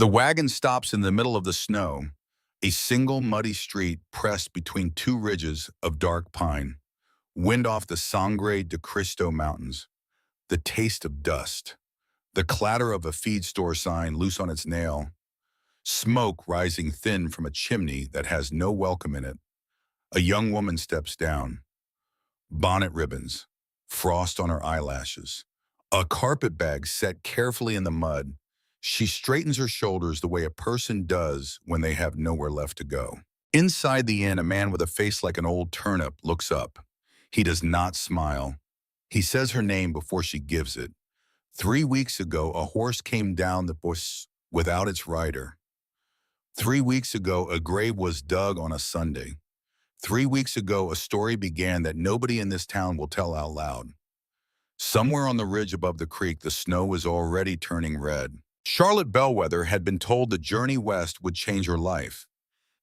The wagon stops in the middle of the snow, a single muddy street pressed between two ridges of dark pine, wind off the Sangre de Cristo Mountains, the taste of dust, the clatter of a feed store sign loose on its nail, smoke rising thin from a chimney that has no welcome in it. A young woman steps down, bonnet ribbons, frost on her eyelashes, a carpet bag set carefully in the mud. She straightens her shoulders the way a person does when they have nowhere left to go. Inside the inn, a man with a face like an old turnip looks up. He does not smile. He says her name before she gives it. 3 weeks ago, a horse came down the bush without its rider. 3 weeks ago, a grave was dug on a Sunday. 3 weeks ago, a story began that nobody in this town will tell out loud. Somewhere on the ridge above the creek, the snow was already turning red. Charlotte Bellwether had been told the journey west would change her life.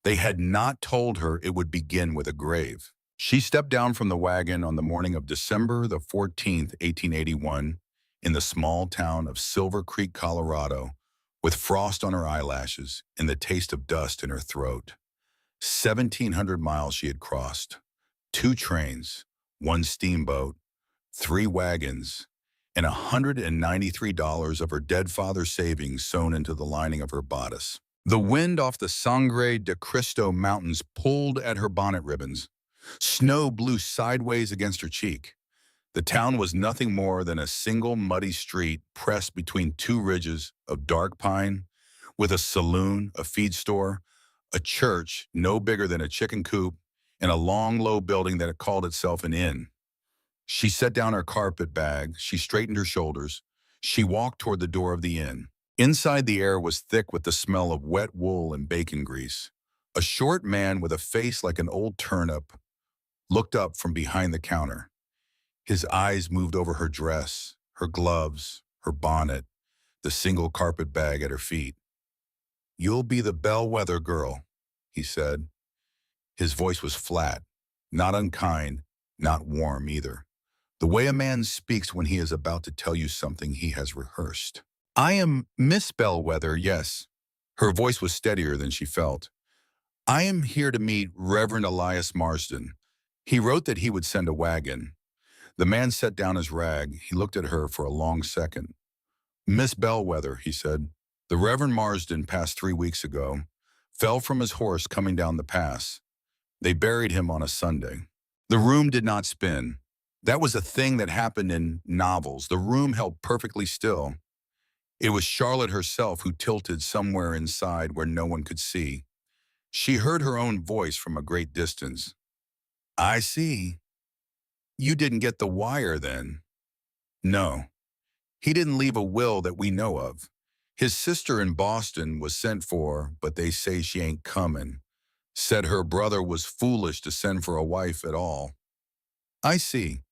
They had not told her it would begin with a grave. She stepped down from the wagon on the morning of December the 14th, 1881, in the small town of Silver Creek, Colorado, with frost on her eyelashes and the taste of dust in her throat. 1,700 miles she had crossed, 2 trains, 1 steamboat, 3 wagons, and $193 of her dead father's savings sewn into the lining of her bodice. The wind off the Sangre de Cristo Mountains pulled at her bonnet ribbons. Snow blew sideways against her cheek. The town was nothing more than a single muddy street pressed between 2 ridges of dark pine, with a saloon, a feed store, a church no bigger than a chicken coop, and a long, low building that had called itself an inn. She set down her carpet bag, she straightened her shoulders, she walked toward the door of the inn. Inside, the air was thick with the smell of wet wool and bacon grease. A short man with a face like an old turnip looked up from behind the counter. His eyes moved over her dress, her gloves, her bonnet, the single carpet bag at her feet. "You'll be the Bellwether girl," he said. His voice was flat, not unkind, not warm either. The way a man speaks when he is about to tell you something he has rehearsed. "I am Miss Bellwether, yes." Her voice was steadier than she felt. "I am here to meet Reverend Elias Marsden. He wrote that he would send a wagon." The man set down his rag. He looked at her for a long second. "Miss Bellwether," he said, "the Reverend Marsden passed 3 weeks ago, fell from his horse coming down the pass. They buried him on a Sunday." The room did not spin. That was a thing that happened in novels. The room held perfectly still. It was Charlotte herself who tilted somewhere inside where no one could see. She heard her own voice from a great distance. "I see. You didn't get the wire then?" "No. He didn't leave a will that we know of. His sister in Boston was sent for, but they say she ain't coming. Said her brother was foolish to send for a wife at all." "I see.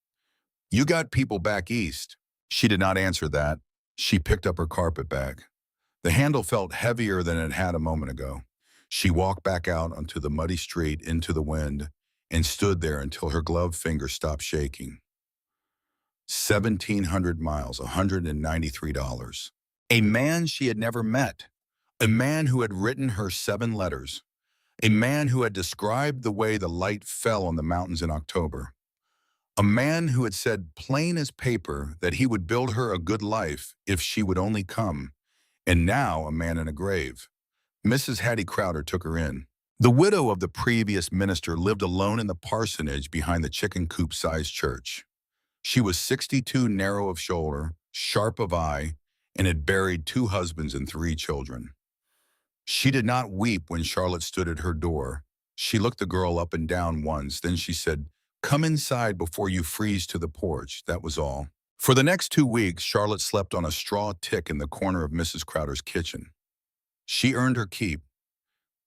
You got people back east." She did not answer that. She picked up her carpet bag. The handle felt heavier than it had a moment ago. She walked back out onto the muddy street into the wind and stood there until her gloved fingers stopped shaking. 1,700 miles, $193. A man she had never met. A man who had written her 7 letters. A man who had described the way the light fell on the mountains in October. A man who had said plain as paper that he would build her a good life if she would only come. And now a man in a grave. Mrs. Hattie Crowder took her in. The widow of the previous minister lived alone in the parsonage behind the chicken coop-sized church. She was 62, narrow of shoulder, sharp of eye, and had buried 2 husbands and 3 children. She did not weep when Charlotte stood at her door. She looked the girl up and down once, then she said, "Come inside before you freeze to the porch," that was all. For the next 2 weeks, Charlotte slept on a straw tick in the corner of Mrs. Crowder's kitchen. She earned her keep.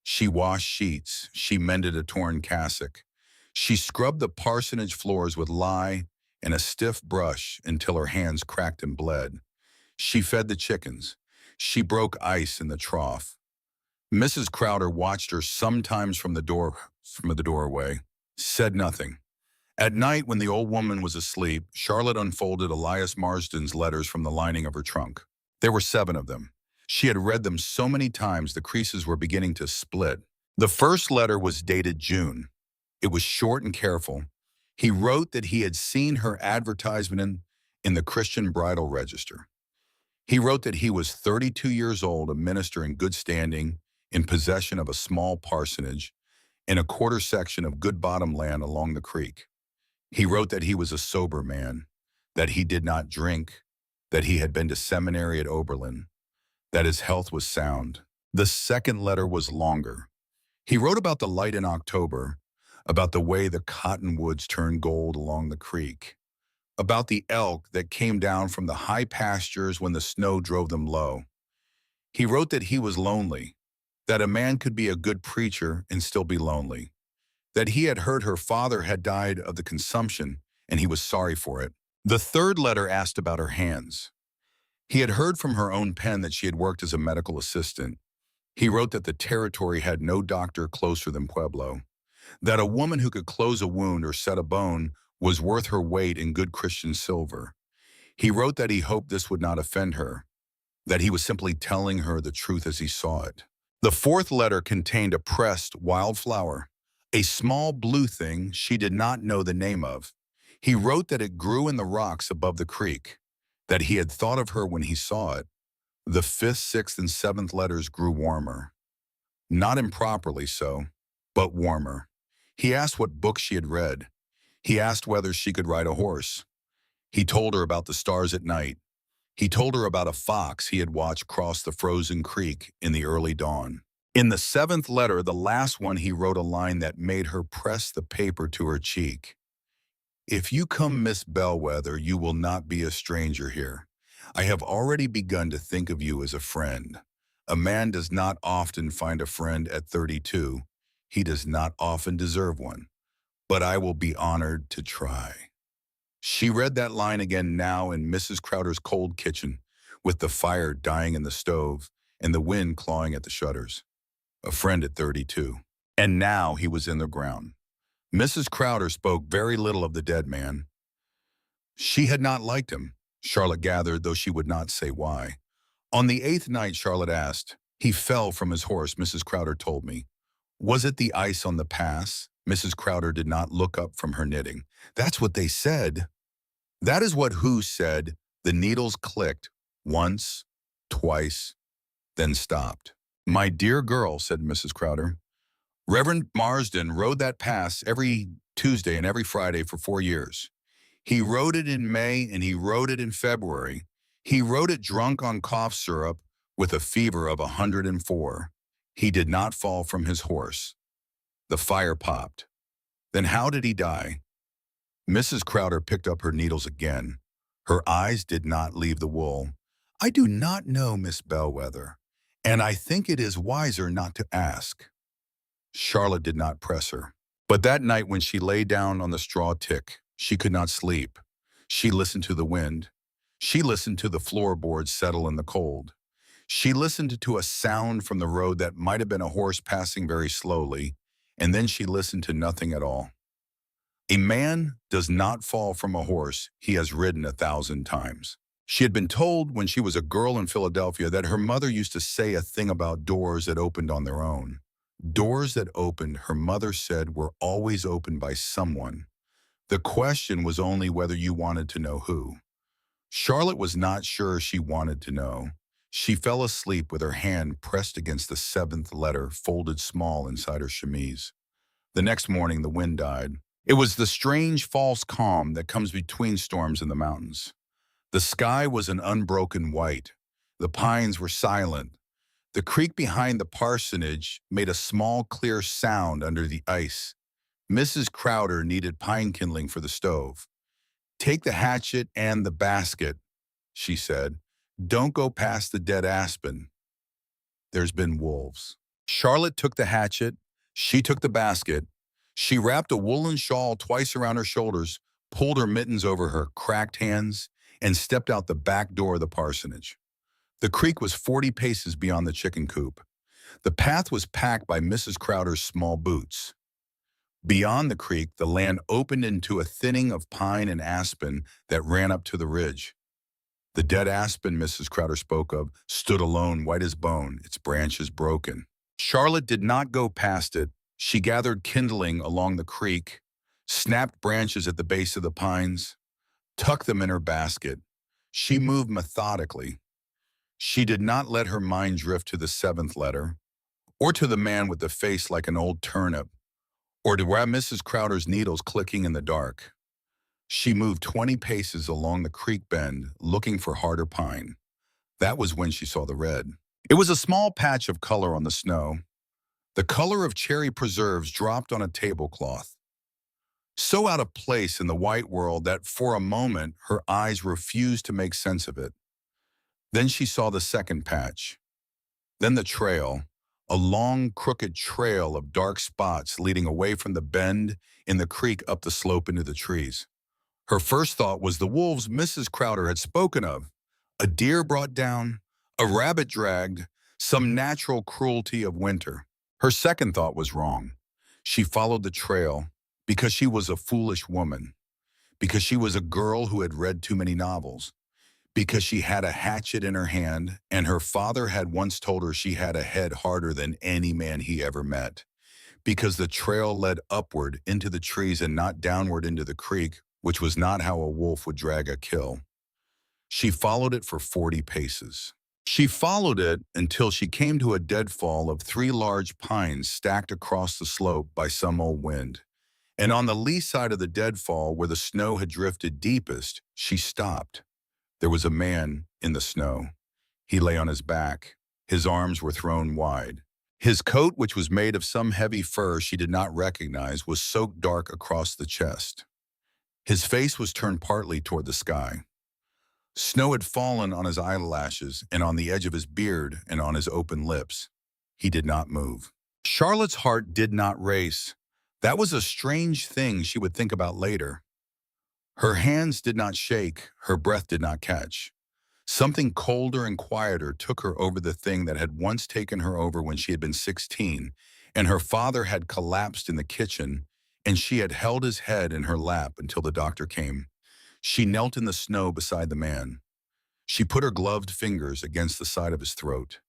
She washed sheets. She mended a torn cassock. She scrubbed the parsonage floors with lye and a stiff brush until her hands cracked and bled. She fed the chickens. She broke ice in the trough. Mrs. Crowder watched her sometimes from the doorway, said nothing. At night, when the old woman was asleep, Charlotte unfolded Elias Marsden's letters from the lining of her trunk. There were 7 of them. She had read them so many times the creases were beginning to split. The first letter was dated June. It was short and careful. He wrote that he had seen her advertisement in the Christian Bridal Register. He wrote that he was 32 years old, a minister in good standing, in possession of a small parsonage, in a quarter section of good bottom land along the creek. He wrote that he was a sober man, that he did not drink, that he had been to seminary at Oberlin, that his health was sound. The second letter was longer. He wrote about the light in October, about the way the cottonwoods turned gold along the creek, about the elk that came down from the high pastures when the snow drove them low. He wrote that he was lonely, that a man could be a good preacher and still be lonely, that he had heard her father had died of the consumption and he was sorry for it. The third letter asked about her hands. He had heard from her own pen that she had worked as a medical assistant. He wrote that the territory had no doctor closer than Pueblo, that a woman who could close a wound or set a bone was worth her weight in good Christian silver. He wrote that he hoped this would not offend her, that he was simply telling her the truth as he saw it. The fourth letter contained a pressed wildflower, a small blue thing she did not know the name of. He wrote that it grew in the rocks above the creek, that he had thought of her when he saw it. The fifth, sixth, and seventh letters grew warmer. Not improperly so, but warmer. He asked what book she had read. He asked whether she could ride a horse. He told her about the stars at night. He told her about a fox he had watched cross the frozen creek in the early dawn. In the seventh letter, the last one, he wrote a line that made her press the paper to her cheek. "If you come, Miss Bellwether, you will not be a stranger here. I have already begun to think of you as a friend. A man does not often find a friend at 32. He does not often deserve one, but I will be honored to try." She read that line again now in Mrs. Crowder's cold kitchen, with the fire dying in the stove and the wind clawing at the shutters. A friend at 32. And now he was in the ground. Mrs. Crowder spoke very little of the dead man. She had not liked him, Charlotte gathered, though she would not say why. On the eighth night, Charlotte asked, "He fell from his horse," Mrs. Crowder told me. "Was it the ice on the pass?" Mrs. Crowder did not look up from her knitting. "That's what they said." "That is what who said?" The needles clicked, once, twice, then stopped. "My dear girl," said Mrs. Crowder, "Reverend Marsden rode that pass every Tuesday and every Friday for 4 years. He rode it in May and he rode it in February. He rode it drunk on cough syrup with a fever of 104. He did not fall from his horse. The fire popped. Then how did he die?" Mrs. Crowder picked up her needles again. Her eyes did not leave the wool. "I do not know, Miss Bellwether, and I think it is wiser not to ask." Charlotte did not press her. But that night when she lay down on the straw tick, she could not sleep. She listened to the wind. She listened to the floorboards settle in the cold. She listened to a sound from the road that might have been a horse passing very slowly, and then she listened to nothing at all. A man does not fall from a horse he has ridden 1,000 times. She had been told when she was a girl in Philadelphia that her mother used to say a thing about doors that opened on their own. Doors that opened, her mother said, were always opened by someone. The question was only whether you wanted to know who. Charlotte was not sure she wanted to know. She fell asleep with her hand pressed against the seventh letter, folded small inside her chemise. The next morning, the wind died. It was the strange false calm that comes between storms in the mountains. The sky was an unbroken white. The pines were silent. The creek behind the parsonage made a small, clear sound under the ice. Mrs. Crowder needed pine kindling for the stove. "Take the hatchet and the basket," she said. "Don't go past the dead aspen. There's been wolves." Charlotte took the hatchet. She took the basket. She wrapped a woolen shawl twice around her shoulders, pulled her mittens over her cracked hands, and stepped out the back door of the parsonage. The creek was 40 paces beyond the chicken coop. The path was packed by Mrs. Crowder's small boots. Beyond the creek, the land opened into a thinning of pine and aspen that ran up to the ridge. The dead aspen Mrs. Crowder spoke of stood alone, white as bone, its branches broken. Charlotte did not go past it. She gathered kindling along the creek, snapped branches at the base of the pines, tucked them in her basket. She moved methodically. She did not let her mind drift to the seventh letter, or to the man with the face like an old turnip, or to where Mrs. Crowder's needles clicking in the dark. She moved 20 paces along the creek bend, looking for harder pine. That was when she saw the red. It was a small patch of color on the snow, the color of cherry preserves dropped on a tablecloth. So out of place in the white world that for a moment her eyes refused to make sense of it. Then she saw the second patch. Then the trail, a long, crooked trail of dark spots leading away from the bend in the creek up the slope into the trees. Her first thought was the wolves Mrs. Crowder had spoken of. A deer brought down, a rabbit dragged, some natural cruelty of winter. Her second thought was wrong. She followed the trail because she was a foolish woman, because she was a girl who had read too many novels, because she had a hatchet in her hand and her father had once told her she had a head harder than any man he ever met, because the trail led upward into the trees and not downward into the creek, which was not how a wolf would drag a kill. She followed it for 40 paces. She followed it until she came to a deadfall of 3 large pines stacked across the slope by some old wind. And on the lee side of the deadfall, where the snow had drifted deepest, she stopped. There was a man in the snow. He lay on his back. His arms were thrown wide. His coat, which was made of some heavy fur she did not recognize, was soaked dark across the chest. His face was turned partly toward the sky. Snow had fallen on his eyelashes and on the edge of his beard and on his open lips. He did not move. Charlotte's heart did not race. That was a strange thing she would think about later. Her hands did not shake, her breath did not catch. Something colder and quieter took her over the thing that had once taken her over when she had been 16, and her father had collapsed in the kitchen, and she had held his head in her lap until the doctor came. She knelt in the snow beside the man. She put her gloved fingers against the side of his throat.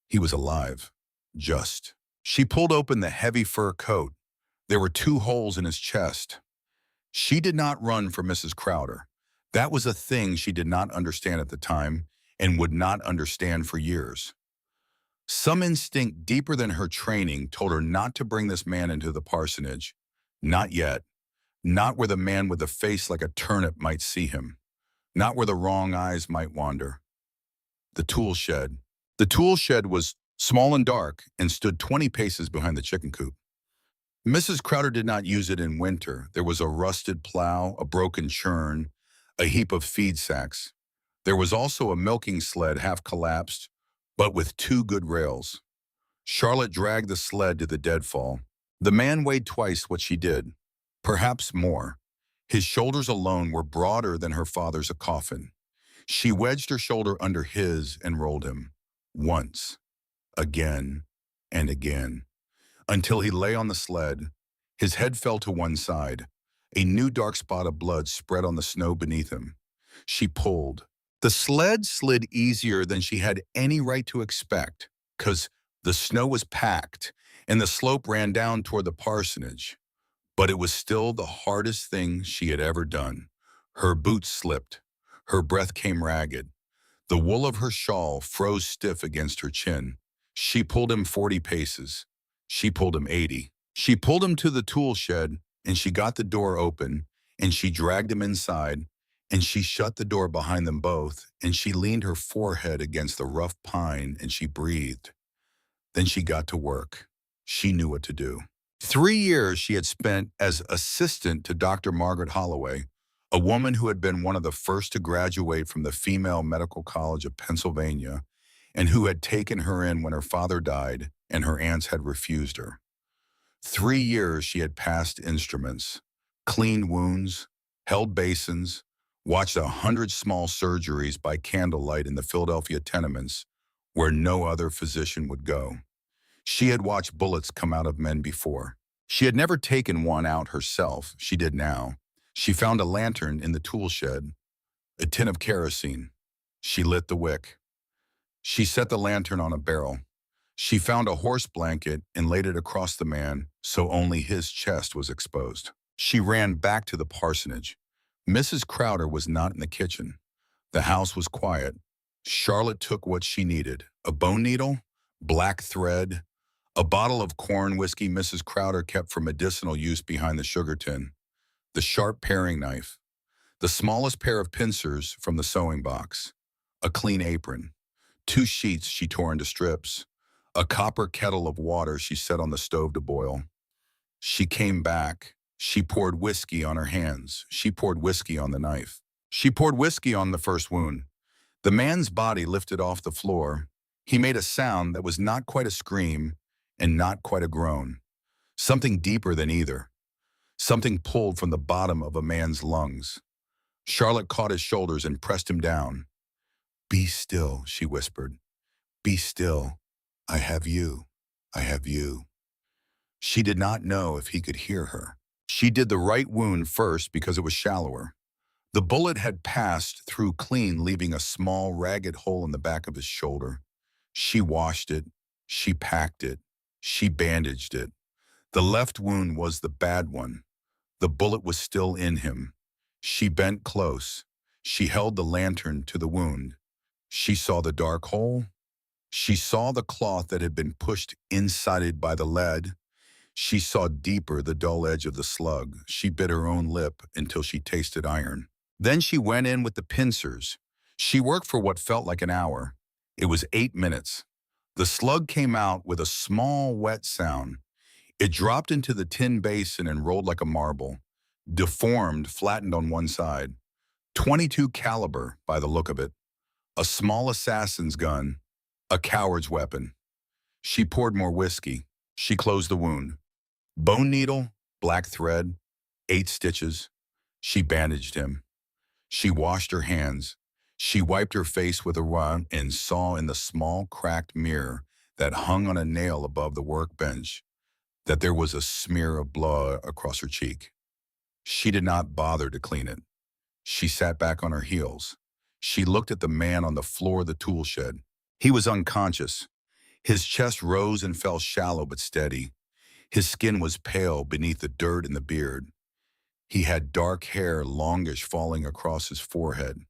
He was alive. Just. She pulled open the heavy fur coat. There were 2 holes in his chest. She did not run for Mrs. Crowder. That was a thing she did not understand at the time and would not understand for years. Some instinct deeper than her training told her not to bring this man into the parsonage. Not yet. Not where the man with a face like a turnip might see him. Not where the wrong eyes might wander. The tool shed. The tool shed was small and dark and stood 20 paces behind the chicken coop. Mrs. Crowder did not use it in winter. There was a rusted plow, a broken churn, a heap of feed sacks. There was also a milking sled half collapsed, but with 2 good rails. Charlotte dragged the sled to the deadfall. The man weighed twice what she did, perhaps more. His shoulders alone were broader than her father's coffin. She wedged her shoulder under his and rolled him. Once, again, and again, until he lay on the sled. His head fell to one side. A new dark spot of blood spread on the snow beneath him. She pulled. The sled slid easier than she had any right to expect, 'cause the snow was packed and the slope ran down toward the parsonage. But it was still the hardest thing she had ever done. Her boots slipped. Her breath came ragged. The wool of her shawl froze stiff against her chin. She pulled him 40 paces. She pulled him 80. She pulled him to the tool shed, and she got the door open, and she dragged him inside, and she shut the door behind them both, and she leaned her forehead against the rough pine, and she breathed. Then she got to work. She knew what to do. 3 years she had spent as assistant to Dr. Margaret Holloway, a woman who had been one of the first to graduate from the Female Medical College of Pennsylvania and who had taken her in when her father died and her aunts had refused her. 3 years she had passed instruments, cleaned wounds, held basins, watched 100 small surgeries by candlelight in the Philadelphia tenements where no other physician would go. She had watched bullets come out of men before. She had never taken one out herself. She did now. She found a lantern in the tool shed, a tin of kerosene. She lit the wick. She set the lantern on a barrel. She found a horse blanket and laid it across the man so only his chest was exposed. She ran back to the parsonage. Mrs. Crowder was not in the kitchen. The house was quiet. Charlotte took what she needed: a bone needle, black thread, a bottle of corn whiskey Mrs. Crowder kept for medicinal use behind the sugar tin, the sharp paring knife, the smallest pair of pincers from the sewing box, a clean apron, 2 sheets she tore into strips, a copper kettle of water she set on the stove to boil. She came back. She poured whiskey on her hands. She poured whiskey on the knife. She poured whiskey on the first wound. The man's body lifted off the floor. He made a sound that was not quite a scream and not quite a groan. Something deeper than either. Something pulled from the bottom of a man's lungs. Charlotte caught his shoulders and pressed him down. "Be still," she whispered. "Be still. I have you. I have you." She did not know if he could hear her. She did the right wound first because it was shallower. The bullet had passed through clean, leaving a small, ragged hole in the back of his shoulder. She washed it. She packed it. She bandaged it. The left wound was the bad one. The bullet was still in him. She bent close. She held the lantern to the wound. She saw the dark hole. She saw the cloth that had been pushed inside it by the lead. She saw deeper the dull edge of the slug. She bit her own lip until she tasted iron. Then she went in with the pincers. She worked for what felt like an hour. It was 8 minutes. The slug came out with a small, wet sound. It dropped into the tin basin and rolled like a marble, deformed, flattened on one side. 22 caliber, by the look of it. A small assassin's gun, a coward's weapon. She poured more whiskey. She closed the wound. Bone needle, black thread, 8 stitches. She bandaged him. She washed her hands. She wiped her face with a rag and saw in the small cracked mirror that hung on a nail above the workbench that there was a smear of blood across her cheek. She did not bother to clean it. She sat back on her heels. She looked at the man on the floor of the tool shed. He was unconscious. His chest rose and fell shallow but steady. His skin was pale beneath the dirt and the beard. He had dark hair, longish, falling across his forehead.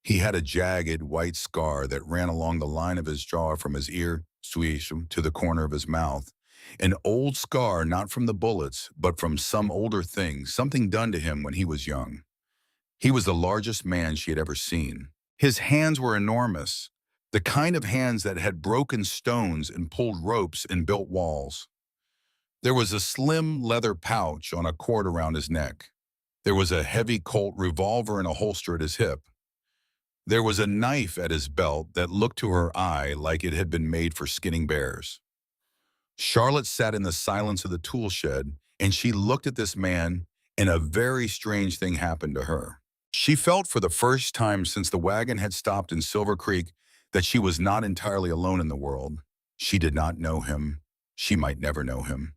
He had a jagged white scar that ran along the line of his jaw from his ear to the corner of his mouth. An old scar, not from the bullets, but from some older thing, something done to him when he was young. He was the largest man she had ever seen. His hands were enormous, the kind of hands that had broken stones and pulled ropes and built walls. There was a slim leather pouch on a cord around his neck. There was a heavy Colt revolver in a holster at his hip. There was a knife at his belt that looked to her eye like it had been made for skinning bears. Charlotte sat in the silence of the tool shed, and she looked at this man, and a very strange thing happened to her. She felt for the first time since the wagon had stopped in Silver Creek that she was not entirely alone in the world. She did not know him. She might never know him.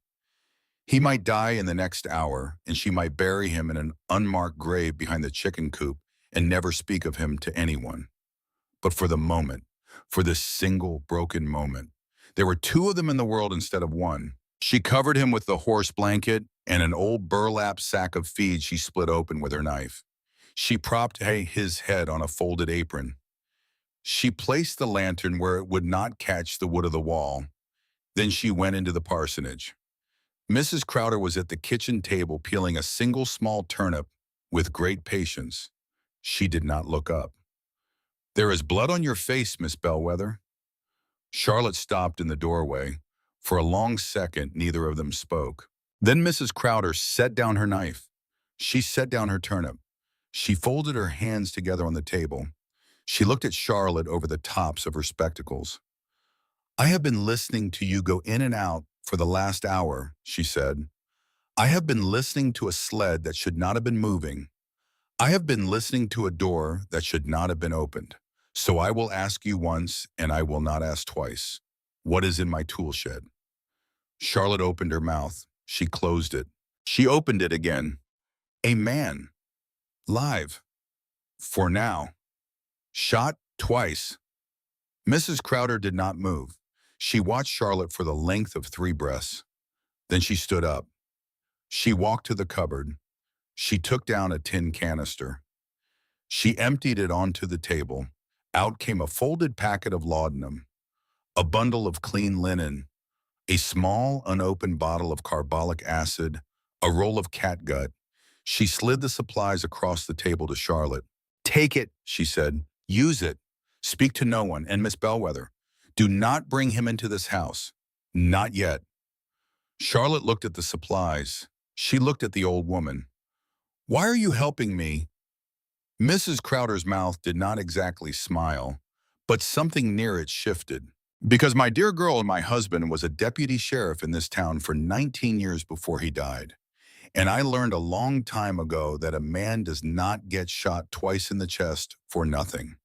He might die in the next hour, and she might bury him in an unmarked grave behind the chicken coop and never speak of him to anyone. But for the moment, for this single broken moment, there were 2 of them in the world instead of 1. She covered him with the horse blanket and an old burlap sack of feed she split open with her knife. She propped his head on a folded apron. She placed the lantern where it would not catch the wood of the wall. Then she went into the parsonage. Mrs. Crowder was at the kitchen table peeling a single small turnip with great patience. She did not look up. "There is blood on your face, Miss Bellwether." Charlotte stopped in the doorway. For a long second, neither of them spoke. Then Mrs. Crowder set down her knife. She set down her turnip. She folded her hands together on the table. She looked at Charlotte over the tops of her spectacles. "I have been listening to you go in and out for the last hour," she said. "I have been listening to a sled that should not have been moving. I have been listening to a door that should not have been opened. So I will ask you once, and I will not ask twice. What is in my tool shed?" Charlotte opened her mouth. She closed it. She opened it again. "A man. Live. For now. Shot Twice. Mrs. Crowder did not move. She watched Charlotte for the length of 3 breaths. Then she stood up. She walked to the cupboard. She took down a tin canister. She emptied it onto the table. Out came a folded packet of laudanum, a bundle of clean linen, a small unopened bottle of carbolic acid, a roll of catgut. She slid the supplies across the table to Charlotte. "Take it," she said. "Use it. Speak to no one, and Miss Bellwether, do not bring him into this house. Not yet." Charlotte looked at the supplies. She looked at the old woman. "Why are you helping me?" Mrs. Crowder's mouth did not exactly smile, but something near it shifted. "Because my dear girl and my husband was a deputy sheriff in this town for 19 years before he died. And I learned a long time ago that a man does not get shot twice in the chest for nothing.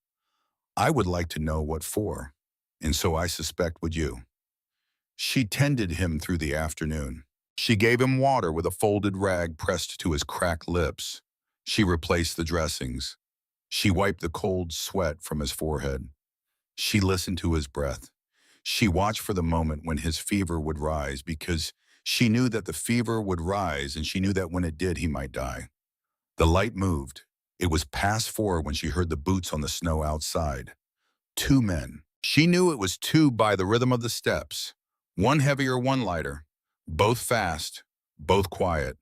I would like to know what for, and so I suspect would you." She tended him through the afternoon. She gave him water with a folded rag pressed to his cracked lips. She replaced the dressings. She wiped the cold sweat from his forehead. She listened to his breath. She watched for the moment when his fever would rise, because she knew that the fever would rise, and she knew that when it did, he might die. The light moved. It was past 4 when she heard the boots on the snow outside. 2 men. She knew it was 2 by the rhythm of the steps. One heavier, one lighter. Both fast, both quiet.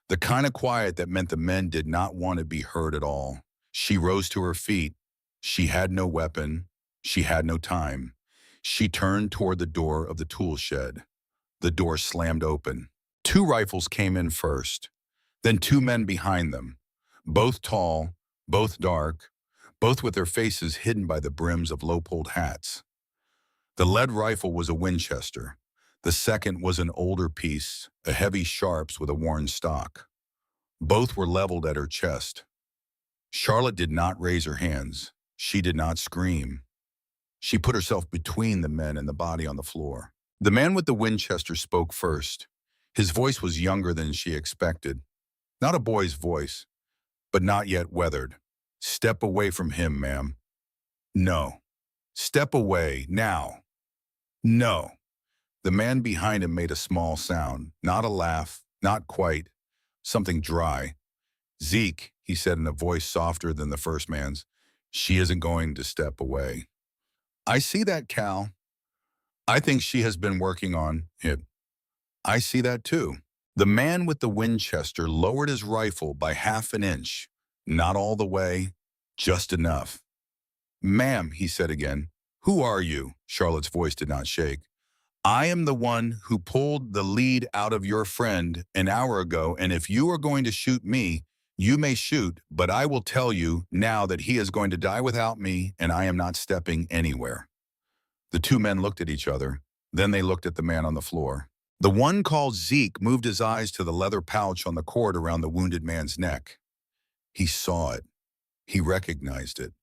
The kind of quiet that meant the men did not want to be heard at all. She rose to her feet. She had no weapon. She had no time. She turned toward the door of the tool shed. The door slammed open. 2 rifles came in first, then 2 men behind them, both tall, both dark, both with their faces hidden by the brims of low-pulled hats. The lead rifle was a Winchester. The second was an older piece, a heavy Sharps with a worn stock. Both were leveled at her chest. Charlotte did not raise her hands. She did not scream. She put herself between the men and the body on the floor. The man with the Winchester spoke first. His voice was younger than she expected. Not a boy's voice, but not yet weathered. "Step away from him, ma'am." "No." "Step away, now." "No." The man behind him made a small sound, not a laugh, not quite, something dry. "Zeke," he said in a voice softer than the first man's, "she isn't going to step away." "I see that, Cal. I think she has been working on it." "I see that too." The man with the Winchester lowered his rifle by half an inch, not all the way, just enough. "Ma'am," he said again. "Who are you?" Charlotte's voice did not shake. "I am the one who pulled the lead out of your friend an hour ago, and if you are going to shoot me, you may shoot, but I will tell you now that he is going to die without me, and I am not stepping anywhere." The 2 men looked at each other. Then they looked at the man on the floor. The one called Zeke moved his eyes to the leather pouch on the cord around the wounded man's neck. He saw it. He recognized it.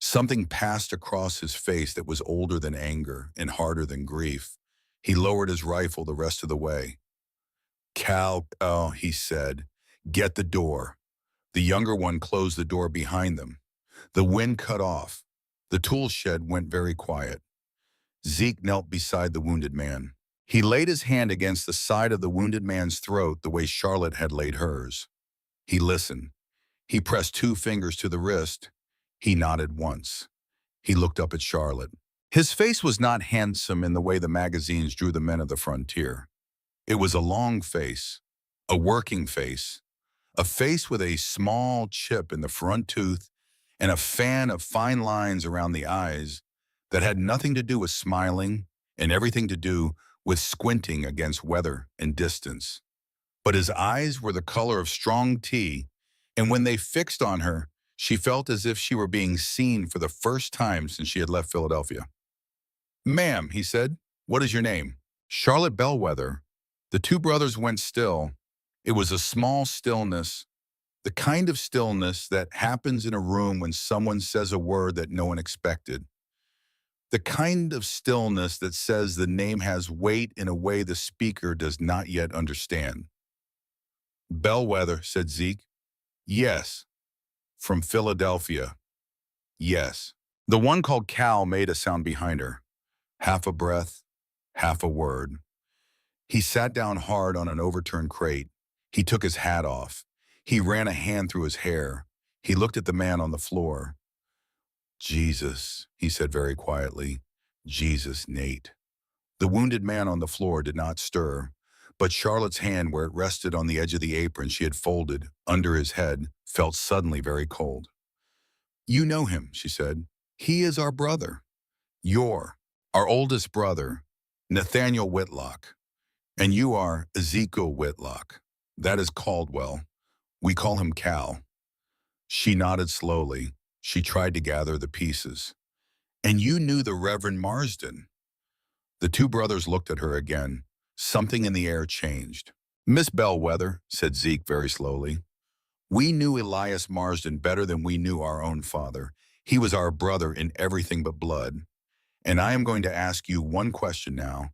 Something passed across his face that was older than anger and harder than grief. He lowered his rifle the rest of the way. "Cal," he said, "get the door." The younger one closed the door behind them. The wind cut off. The tool shed went very quiet. Zeke knelt beside the wounded man. He laid his hand against the side of the wounded man's throat the way Charlotte had laid hers. He listened. He pressed 2 fingers to the wrist. He nodded once. He looked up at Charlotte. His face was not handsome in the way the magazines drew the men of the frontier. It was a long face, a working face, a face with a small chip in the front tooth and a fan of fine lines around the eyes that had nothing to do with smiling and everything to do with squinting against weather and distance. But his eyes were the color of strong tea, and when they fixed on her, she felt as if she were being seen for the first time since she had left Philadelphia. "Ma'am," he said, "what is your name?" "Charlotte Bellwether." The 2 brothers went still. It was a small stillness, the kind of stillness that happens in a room when someone says a word that no one expected. The kind of stillness that says the name has weight in a way the speaker does not yet understand. "Bellwether," said Zeke. "Yes." "From Philadelphia." "Yes." The one called Cal made a sound behind her. Half a breath, half a word. He sat down hard on an overturned crate. He took his hat off. He ran a hand through his hair. He looked at the man on the floor. Jesus, he said very quietly. Jesus, Nate. The wounded man on the floor did not stir, but Charlotte's hand where it rested on the edge of the apron she had folded under his head felt suddenly very cold. You know him, she said. He is our brother. Our oldest brother, Nathaniel Whitlock. And you are Ezekiel Whitlock. That is Caldwell. We call him Cal. She nodded slowly. She tried to gather the pieces. And you knew the Reverend Marsden. The two brothers looked at her again. Something in the air changed. Miss Bellwether, said Zeke very slowly, we knew Elias Marsden better than we knew our own father. He was our brother in everything but blood. And I am going to ask you one question now,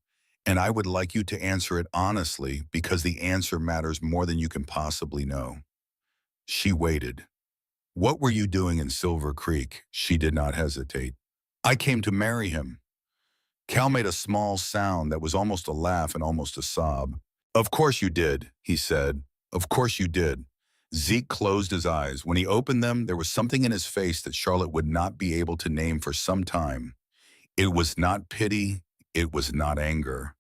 and I would like you to answer it honestly because the answer matters more than you can possibly know. She waited. What were you doing in Silver Creek? She did not hesitate. I came to marry him. Cal made a small sound that was almost a laugh and almost a sob. Of course you did, he said. Of course you did. Zeke closed his eyes. When he opened them, there was something in his face that Charlotte would not be able to name for some time. It was not pity. It was not anger.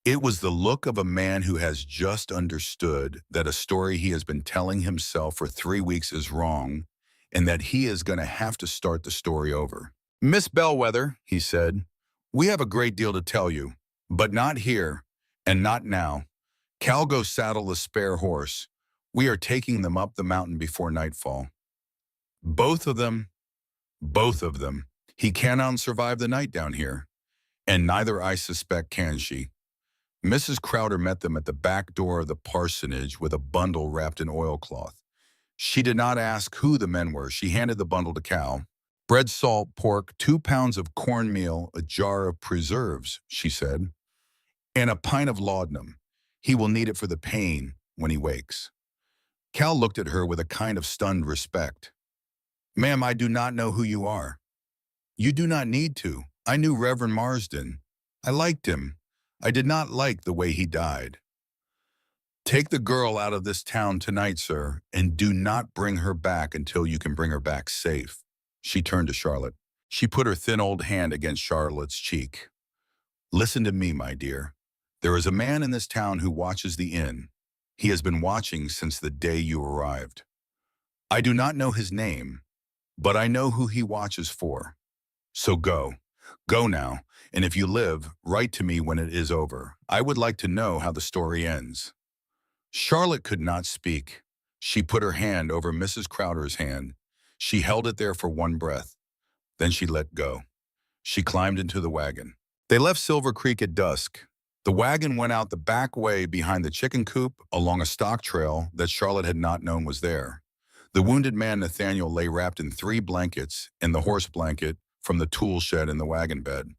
It was the look of a man who has just understood that a story he has been telling himself for 3 weeks is wrong, and that he is going to have to start the story over. Miss Bellwether, he said, we have a great deal to tell you, but not here, and not now. Cal, go saddle the spare horse. We are taking them up the mountain before nightfall. Both of them. He cannot survive the night down here, and neither, I suspect, can she. Mrs. Crowder met them at the back door of the parsonage with a bundle wrapped in oilcloth. She did not ask who the men were. She handed the bundle to Cal. Bread, salt, pork, 2 pounds of cornmeal, a jar of preserves, she said, and a pint of laudanum. He will need it for the pain when he wakes. Cal looked at her with a kind of stunned respect. Ma'am, I do not know who you are. You do not need to. I knew Reverend Marsden. I liked him. I did not like the way he died. Take the girl out of this town tonight, sir, and do not bring her back until you can bring her back safe. She turned to Charlotte. She put her thin old hand against Charlotte's cheek. Listen to me, my dear. There is a man in this town who watches the inn. He has been watching since the day you arrived. I do not know his name, but I know who he watches for. So go. Go now, and if you live, write to me when it is over. I would like to know how the story ends. Charlotte could not speak. She put her hand over Mrs. Crowder's hand. She held it there for one breath. Then she let go. She climbed into the wagon. They left Silver Creek at dusk. The wagon went out the back way behind the chicken coop along a stock trail that Charlotte had not known was there. The wounded man Nathaniel lay wrapped in 3 blankets and the horse blanket from the tool shed in the wagon bed.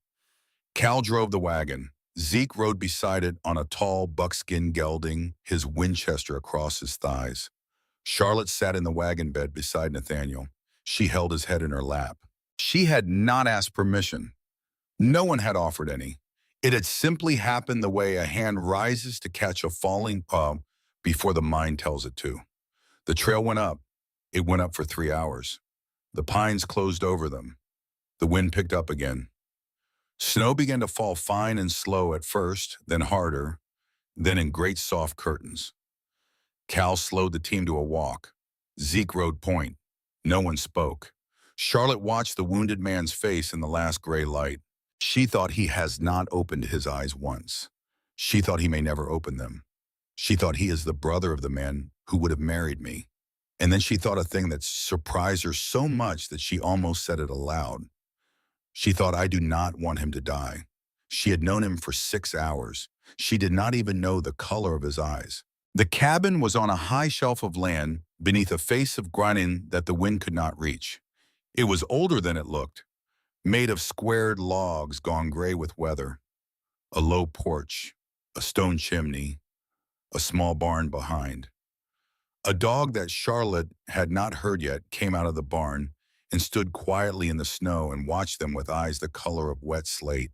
Cal drove the wagon. Zeke rode beside it on a tall buckskin gelding, his Winchester across his thighs. Charlotte sat in the wagon bed beside Nathaniel. She held his head in her lap. She had not asked permission. No one had offered any. It had simply happened the way a hand rises to catch a falling paw before the mind tells it to. The trail went up. It went up for 3 hours. The pines closed over them. The wind picked up again. Snow began to fall fine and slow at first, then harder, then in great soft curtains. Cal slowed the team to a walk. Zeke rode point. No one spoke. Charlotte watched the wounded man's face in the last gray light. She thought he has not opened his eyes once. She thought he may never open them. She thought he is the brother of the man who would have married me. And then she thought a thing that surprised her so much that she almost said it aloud. She thought, I do not want him to die. She had known him for 6 hours. She did not even know the color of his eyes. The cabin was on a high shelf of land beneath a face of granite that the wind could not reach. It was older than it looked, made of squared logs gone gray with weather. A low porch, a stone chimney, a small barn behind. A dog that Charlotte had not heard yet came out of the barn and stood quietly in the snow and watched them with eyes the color of wet slate.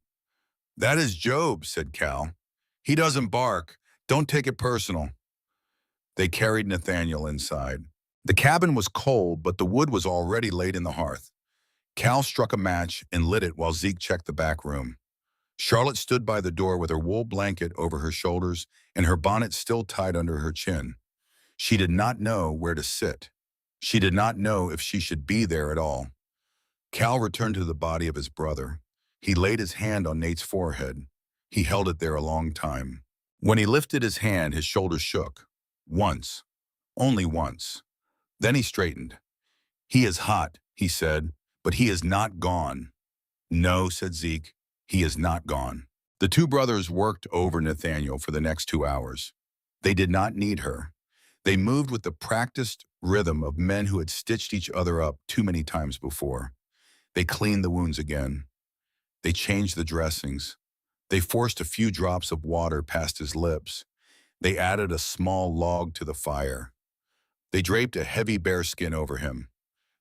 "That is Job," said Cal. "He doesn't bark. Don't take it personal." They carried Nathaniel inside. The cabin was cold, but the wood was already laid in the hearth. Cal struck a match and lit it while Zeke checked the back room. Charlotte stood by the door with her wool blanket over her shoulders and her bonnet still tied under her chin. She did not know where to sit. She did not know if she should be there at all. Cal returned to the body of his brother. He laid his hand on Nate's forehead. He held it there a long time. When he lifted his hand, his shoulders shook. Once. Only once. Then he straightened. "He is hot," he said, "but he is not gone." "No," said Zeke, "he is not gone." The two brothers worked over Nathaniel for the next 2 hours. They did not need her. They moved with the practiced rhythm of men who had stitched each other up too many times before. They cleaned the wounds again. They changed the dressings. They forced a few drops of water past his lips. They added a small log to the fire. They draped a heavy bearskin over him.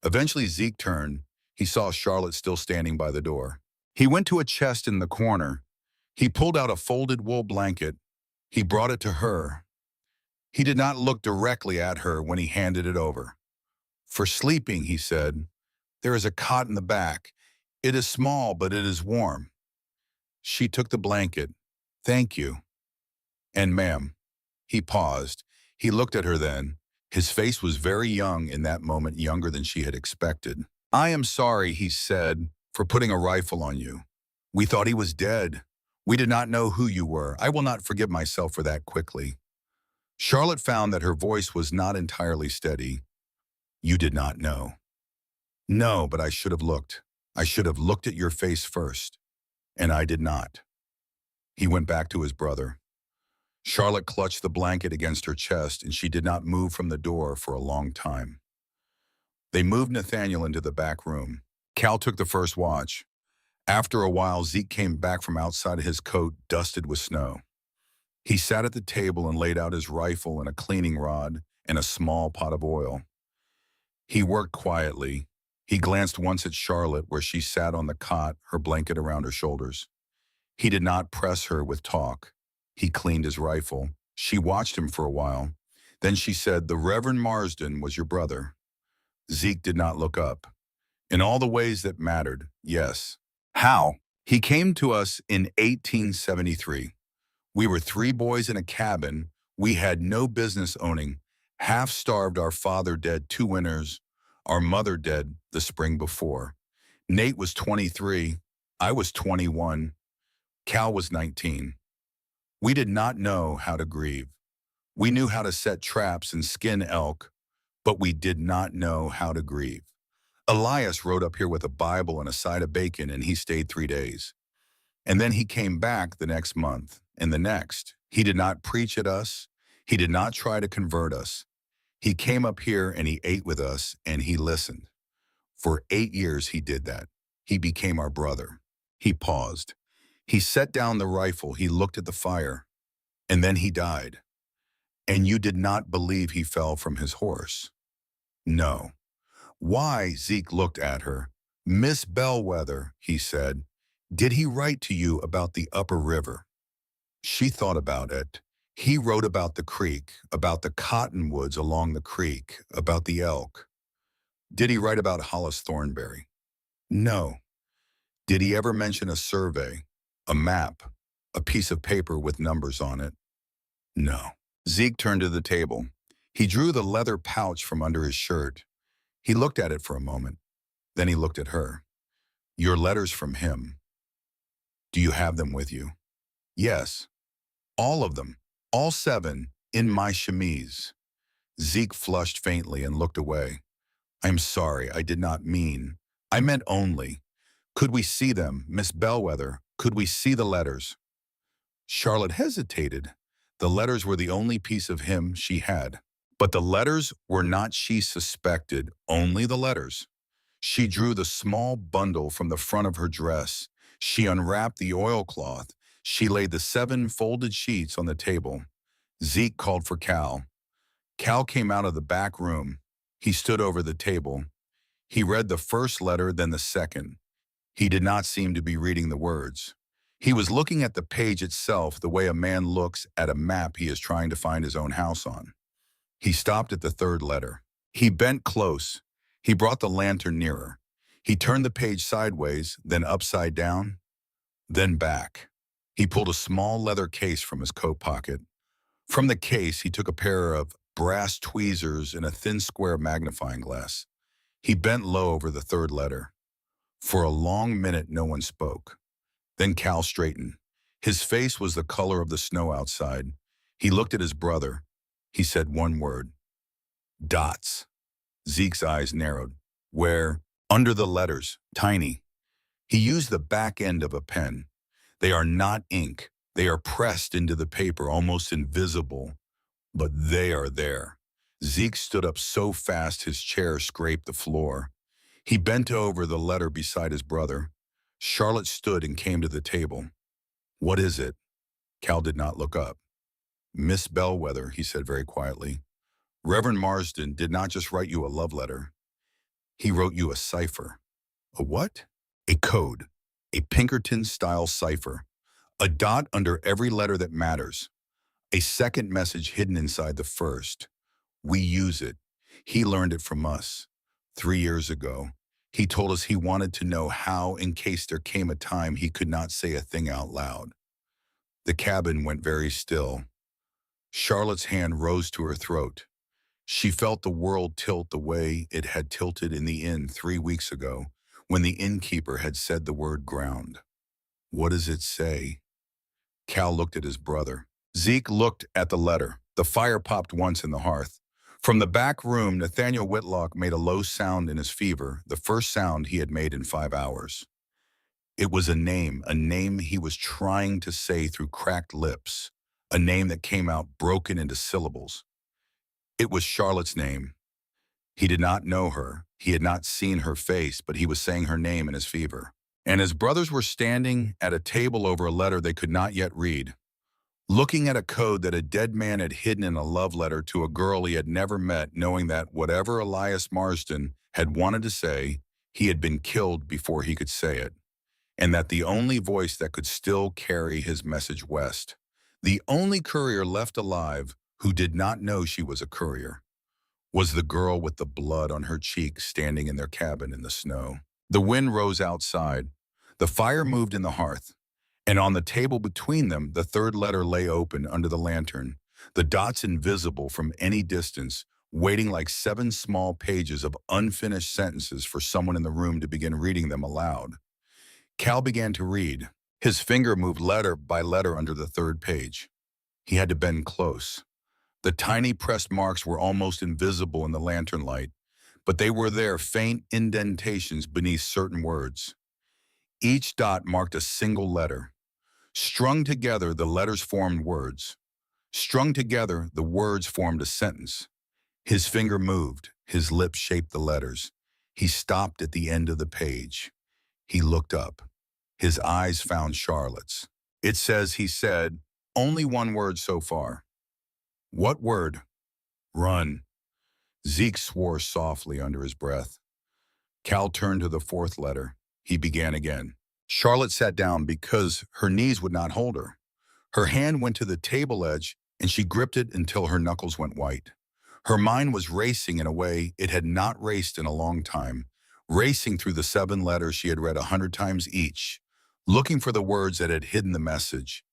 Eventually Zeke turned. He saw Charlotte still standing by the door. He went to a chest in the corner. He pulled out a folded wool blanket. He brought it to her. He did not look directly at her when he handed it over. "For sleeping," he said. "There is a cot in the back. It is small, but it is warm." She took the blanket. "Thank you." "And ma'am." He paused. He looked at her then. His face was very young in that moment, younger than she had expected. "I am sorry," he said, "for putting a rifle on you. We thought he was dead. We did not know who you were. I will not forgive myself for that quickly." Charlotte found that her voice was not entirely steady. "You did not know." "No, but I should have looked. I should have looked at your face first. And I did not." He went back to his brother. Charlotte clutched the blanket against her chest, and she did not move from the door for a long time. They moved Nathaniel into the back room. Cal took the first watch. After a while, Zeke came back from outside of his coat, dusted with snow. He sat at the table and laid out his rifle and a cleaning rod and a small pot of oil. He worked quietly. He glanced once at Charlotte, where she sat on the cot, her blanket around her shoulders. He did not press her with talk. He cleaned his rifle. She watched him for a while. Then she said, "The Reverend Marsden was your brother." Zeke did not look up. "In all the ways that mattered, yes." "How?" "He came to us in 1873. We were 3 boys in a cabin we had no business owning, half-starved, our father dead 2 winters, our mother dead the spring before. Nate was 23, I was 21, Cal was 19. We did not know how to grieve. We knew how to set traps and skin elk, but we did not know how to grieve. Elias rode up here with a Bible and a side of bacon, and he stayed 3 days. And then he came back the next month, and the next. He did not preach at us. He did not try to convert us. He came up here and he ate with us and he listened. For 8 years he did that. He became our brother." He paused. He set down the rifle. He looked at the fire. "And then he died. And you did not believe he fell from his horse?" "No." "Why?" Zeke looked at her. "Miss Bellwether," he said, "did he write to you about the upper river?" She thought about it. "He wrote about the creek, about the cottonwoods along the creek, about the elk." "Did he write about Hollis Thornberry?" "No." "Did he ever mention a survey, a map, a piece of paper with numbers on it?" "No." Zeke turned to the table. He drew the leather pouch from under his shirt. He looked at it for a moment. Then he looked at her. "Your letters from him. Do you have them with you?" "Yes. All of them. All 7, in my chemise." Zeke flushed faintly and looked away. "I'm sorry, I did not mean. I meant only. Could we see them, Miss Bellwether? Could we see the letters?" Charlotte hesitated. The letters were the only piece of him she had. But the letters were not, she suspected, only the letters. She drew the small bundle from the front of her dress. She unwrapped the oilcloth. She laid the 7 folded sheets on the table. Zeke called for Cal. Cal came out of the back room. He stood over the table. He read the first letter, then the second. He did not seem to be reading the words. He was looking at the page itself the way a man looks at a map he is trying to find his own house on. He stopped at the third letter. He bent close. He brought the lantern nearer. He turned the page sideways, then upside down, then back. He pulled a small leather case from his coat pocket. From the case, he took a pair of brass tweezers and a thin square magnifying glass. He bent low over the third letter. For a long minute, no one spoke. Then Cal straightened. His face was the color of the snow outside. He looked at his brother. He said one word. Dots. Zeke's eyes narrowed. Where? Under the letters. Tiny. He used the back end of a pen. They are not ink. They are pressed into the paper, almost invisible. But they are there. Zeke stood up so fast his chair scraped the floor. He bent over the letter beside his brother. Charlotte stood and came to the table. What is it? Cal did not look up. Miss Bellwether, he said very quietly. Reverend Marsden did not just write you a love letter. He wrote you a cipher. A what? A code. A Pinkerton-style cipher. A dot under every letter that matters. A second message hidden inside the first. We use it. He learned it from us. 3 years ago, he told us he wanted to know how in case there came a time he could not say a thing out loud. The cabin went very still. Charlotte's hand rose to her throat. She felt the world tilt the way it had tilted in the inn 3 weeks ago when the innkeeper had said the word ground. What does it say? Cal looked at his brother. Zeke looked at the letter. The fire popped once in the hearth. From the back room, Nathaniel Whitlock made a low sound in his fever, the first sound he had made in 5 hours. It was a name he was trying to say through cracked lips, a name that came out broken into syllables. It was Charlotte's name. He did not know her. He had not seen her face, but he was saying her name in his fever. And his brothers were standing at a table over a letter they could not yet read, looking at a code that a dead man had hidden in a love letter to a girl he had never met, knowing that whatever Elias Marsden had wanted to say, he had been killed before he could say it, and that the only voice that could still carry his message west, the only courier left alive who did not know she was a courier, was the girl with the blood on her cheek standing in their cabin in the snow. The wind rose outside. The fire moved in the hearth. And on the table between them, the third letter lay open under the lantern, the dots invisible from any distance, waiting like 7 small pages of unfinished sentences for someone in the room to begin reading them aloud. Cal began to read. His finger moved letter by letter under the third page. He had to bend close. The tiny pressed marks were almost invisible in the lantern light, but they were there, faint indentations beneath certain words. Each dot marked a single letter. Strung together, the letters formed words. Strung together, the words formed a sentence. His finger moved. His lips shaped the letters. He stopped at the end of the page. He looked up. His eyes found Charlotte's. It says, he said, only one word so far. What word? Run. Zeke swore softly under his breath. Cal turned to the fourth letter. He began again. Charlotte sat down because her knees would not hold her. Her hand went to the table edge, and she gripped it until her knuckles went white. Her mind was racing in a way it had not raced in a long time, racing through the 7 letters she had read 100 times each, looking for the words that had hidden the message,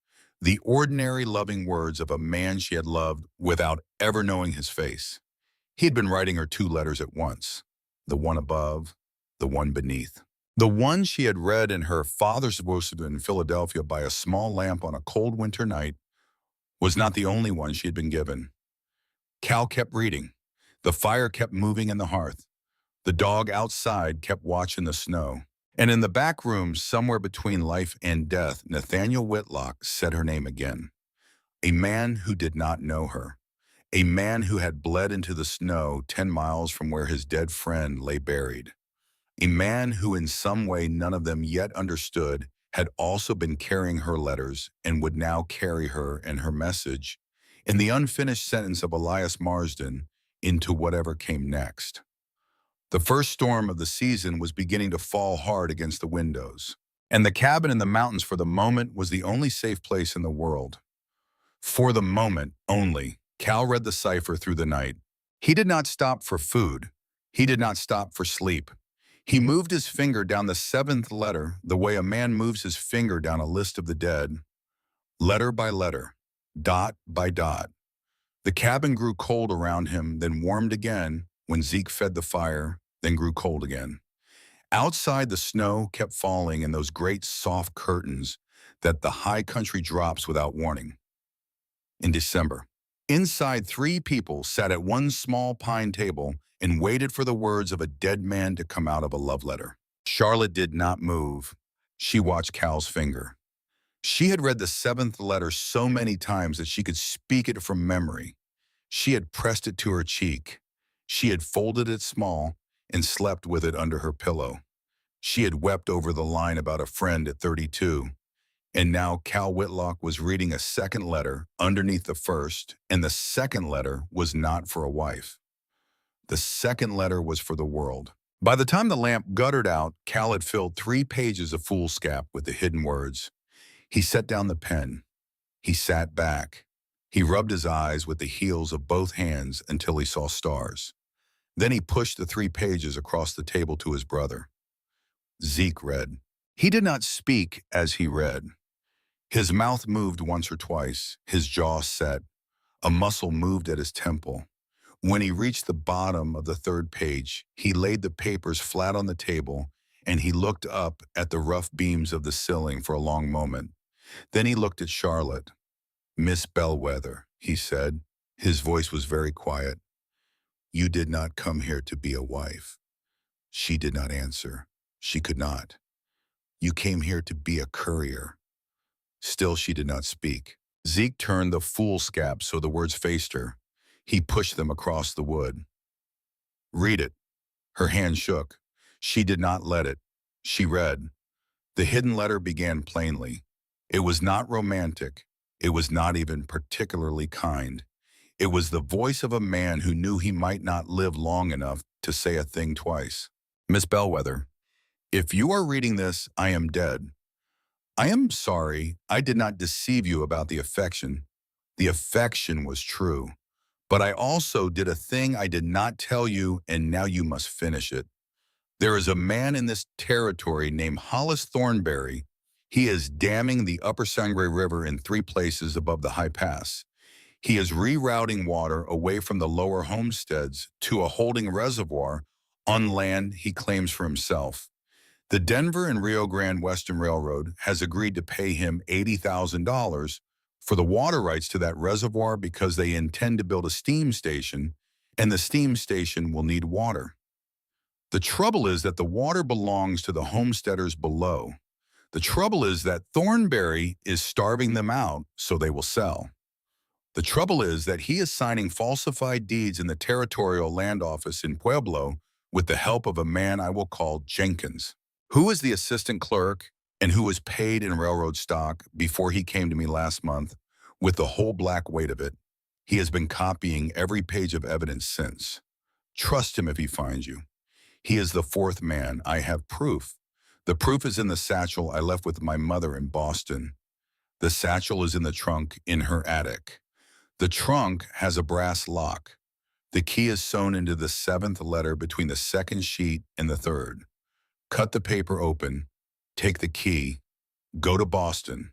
the ordinary loving words of a man she had loved without ever knowing his face. He had been writing her 2 letters at once, the one above, the one beneath. The one she had read in her father's house in Philadelphia by a small lamp on a cold winter night was not the only one she had been given. Cal kept reading. The fire kept moving in the hearth. The dog outside kept watching the snow. And in the back room, somewhere between life and death, Nathaniel Whitlock said her name again. A man who did not know her. A man who had bled into the snow 10 miles from where his dead friend lay buried. A man who in some way none of them yet understood had also been carrying her letters and would now carry her and her message in the unfinished sentence of Elias Marsden into whatever came next. The first storm of the season was beginning to fall hard against the windows, and the cabin in the mountains for the moment was the only safe place in the world. For the moment only, Cal read the cipher through the night. He did not stop for food. He did not stop for sleep. He moved his finger down the seventh letter the way a man moves his finger down a list of the dead, letter by letter, dot by dot. The cabin grew cold around him, then warmed again when Zeke fed the fire, then grew cold again. Outside, the snow kept falling in those great soft curtains that the high country drops without warning. In December, inside, three people sat at one small pine table and waited for the words of a dead man to come out of a love letter. Charlotte did not move. She watched Cal's finger. She had read the seventh letter so many times that she could speak it from memory. She had pressed it to her cheek. She had folded it small and slept with it under her pillow. She had wept over the line about a friend at 32. And now Cal Whitlock was reading a second letter underneath the first, and the second letter was not for a wife. The second letter was for the world. By the time the lamp guttered out, Cal had filled 3 pages of foolscap with the hidden words. He set down the pen. He sat back. He rubbed his eyes with the heels of both hands until he saw stars. Then he pushed the 3 pages across the table to his brother. Zeke read. He did not speak as he read. His mouth moved once or twice, his jaw set. A muscle moved at his temple. When he reached the bottom of the 3rd page, he laid the papers flat on the table, and he looked up at the rough beams of the ceiling for a long moment. Then he looked at Charlotte. "Miss Bellwether," he said. His voice was very quiet. "You did not come here to be a wife." She did not answer. She could not. "You came here to be a courier." Still she did not speak. Zeke turned the foolscap so the words faced her. He pushed them across the wood. "Read it." Her hand shook. She did not let it. She read. The hidden letter began plainly. It was not romantic. It was not even particularly kind. It was the voice of a man who knew he might not live long enough to say a thing twice. "Miss Bellwether, if you are reading this, I am dead. I am sorry I did not deceive you about the affection. The affection was true. But I also did a thing I did not tell you, and now you must finish it. There is a man in this territory named Hollis Thornberry. He is damming the upper Sangre River in 3 places above the high pass. He is rerouting water away from the lower homesteads to a holding reservoir on land he claims for himself. The Denver and Rio Grande Western Railroad has agreed to pay him $80,000 for the water rights to that reservoir because they intend to build a steam station, and the steam station will need water. The trouble is that the water belongs to the homesteaders below. The trouble is that Thornberry is starving them out so they will sell. The trouble is that he is signing falsified deeds in the territorial land office in Pueblo with the help of a man I will call Jenkins, who is the assistant clerk and who was paid in railroad stock before he came to me last month with the whole black weight of it. He has been copying every page of evidence since. Trust him if he finds you. He is the 4th man. I have proof. The proof is in the satchel I left with my mother in Boston. The satchel is in the trunk in her attic. The trunk has a brass lock. The key is sewn into the 7th letter between the 2nd sheet and the 3rd. Cut the paper open, take the key, go to Boston,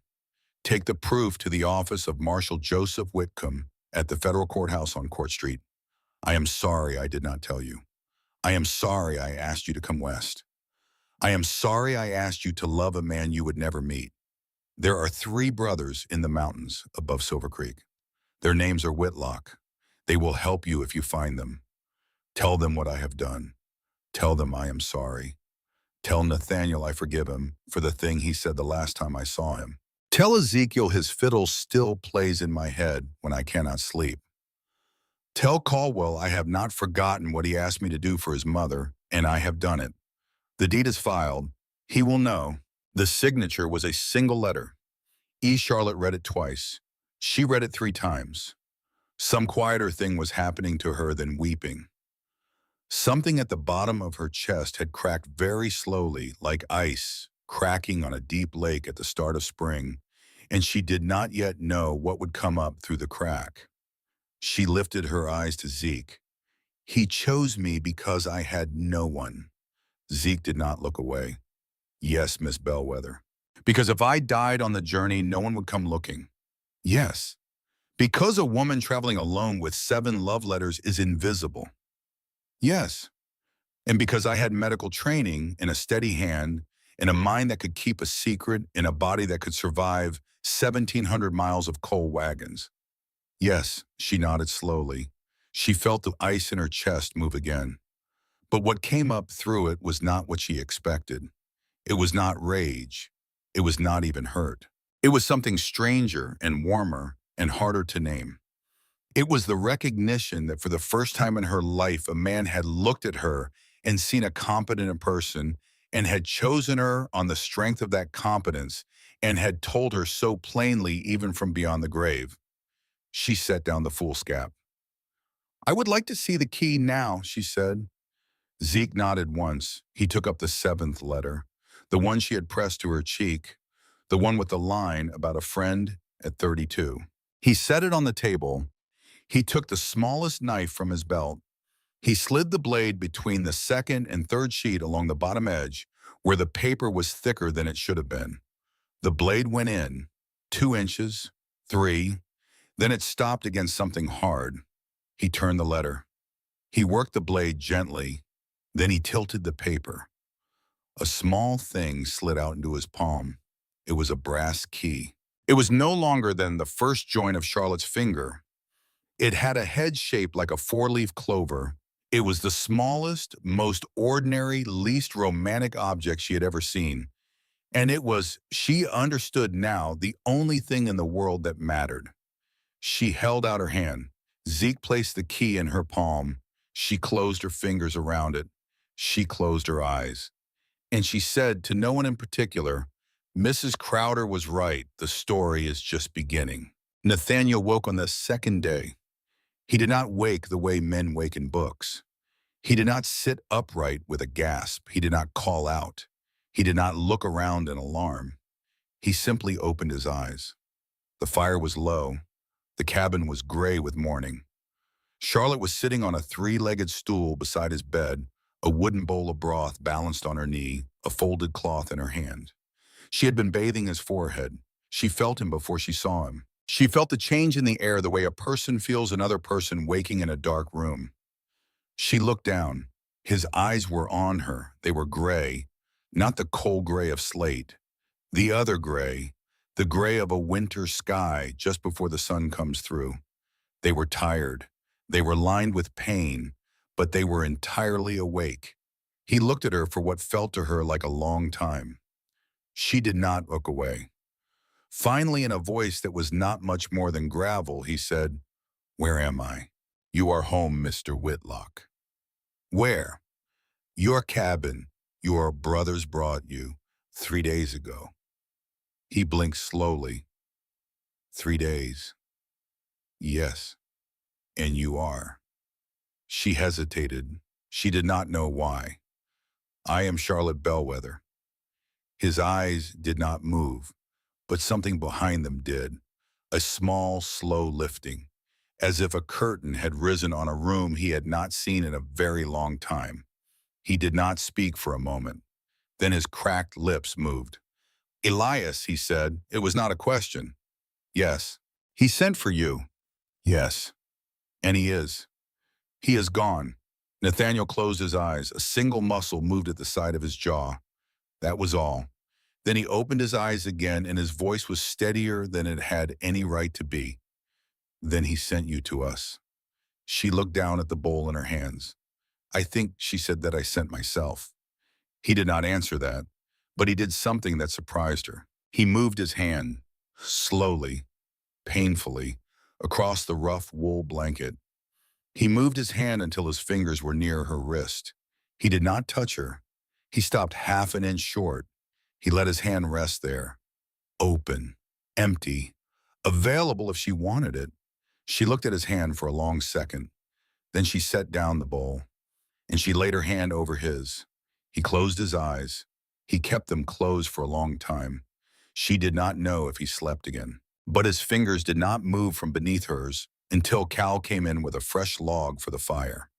take the proof to the office of Marshal Joseph Whitcomb at the federal courthouse on Court Street. I am sorry I did not tell you. I am sorry I asked you to come west. I am sorry I asked you to love a man you would never meet. There are 3 brothers in the mountains above Silver Creek. Their names are Whitlock. They will help you if you find them. Tell them what I have done. Tell them I am sorry. Tell Nathaniel I forgive him for the thing he said the last time I saw him. Tell Ezekiel his fiddle still plays in my head when I cannot sleep. Tell Caldwell I have not forgotten what he asked me to do for his mother, and I have done it. The deed is filed. He will know. The signature was a single letter. Charlotte read it twice. She read it 3 times. Some quieter thing was happening to her than weeping. Something at the bottom of her chest had cracked very slowly, like ice cracking on a deep lake at the start of spring, and she did not yet know what would come up through the crack. She lifted her eyes to Zeke. He chose me because I had no one. Zeke did not look away. Yes, Miss Bellwether. Because if I died on the journey, no one would come looking. Yes. Because a woman traveling alone with 7 love letters is invisible. Yes. And because I had medical training and a steady hand and a mind that could keep a secret and a body that could survive 1,700 miles of coal wagons. Yes, she nodded slowly. She felt the ice in her chest move again. But what came up through it was not what she expected. It was not rage. It was not even hurt. It was something stranger and warmer and harder to name. It was the recognition that for the first time in her life, a man had looked at her and seen a competent person and had chosen her on the strength of that competence and had told her so plainly even from beyond the grave. She set down the foolscap. I would like to see the key now, she said. Zeke nodded once. He took up the 7th letter, the one she had pressed to her cheek, the one with the line about a friend at 32. He set it on the table. He took the smallest knife from his belt. He slid the blade between the 2nd and 3rd sheet along the bottom edge, where the paper was thicker than it should have been. The blade went in, 2 inches, 3, then it stopped against something hard. He turned the letter. He worked the blade gently, then he tilted the paper. A small thing slid out into his palm. It was a brass key. It was no longer than the first joint of Charlotte's finger. It had a head shaped like a 4-leaf clover. It was the smallest, most ordinary, least romantic object she had ever seen. And it was, she understood now, the only thing in the world that mattered. She held out her hand. Zeke placed the key in her palm. She closed her fingers around it. She closed her eyes. And she said to no one in particular, Mrs. Crowder was right. The story is just beginning. Nathaniel woke on the 2nd day. He did not wake the way men wake in books. He did not sit upright with a gasp. He did not call out. He did not look around in alarm. He simply opened his eyes. The fire was low. The cabin was gray with morning. Charlotte was sitting on a 3-legged stool beside his bed, a wooden bowl of broth balanced on her knee, a folded cloth in her hand. She had been bathing his forehead. She felt him before she saw him. She felt the change in the air the way a person feels another person waking in a dark room. She looked down. His eyes were on her. They were gray, not the cold gray of slate. The other gray, the gray of a winter sky just before the sun comes through. They were tired. They were lined with pain, but they were entirely awake. He looked at her for what felt to her like a long time. She did not look away. Finally, in a voice that was not much more than gravel, he said, Where am I? You are home, Mr. Whitlock. Where? Your cabin. Your brothers brought you 3 days ago. He blinked slowly. 3 days. Yes. And you are. She hesitated. She did not know why. I am Charlotte Bellwether. His eyes did not move, but something behind them did. A small, slow lifting, as if a curtain had risen on a room he had not seen in a very long time. He did not speak for a moment. Then his cracked lips moved. Elias, he said. It was not a question. Yes. He sent for you. Yes. And he is. He is gone. Nathaniel closed his eyes. A single muscle moved at the side of his jaw. That was all. Then he opened his eyes again, and his voice was steadier than it had any right to be. Then he sent you to us. She looked down at the bowl in her hands. I think she said that I sent myself. He did not answer that, but he did something that surprised her. He moved his hand, slowly, painfully, across the rough wool blanket. He moved his hand until his fingers were near her wrist. He did not touch her. He stopped half an inch short. He let his hand rest there. Open, empty, available if she wanted it. She looked at his hand for a long second. Then she set down the bowl. and she laid her hand over his. He closed his eyes. He kept them closed for a long time. She did not know if he slept again. But his fingers did not move from beneath hers until Cal came in with a fresh log for the fire.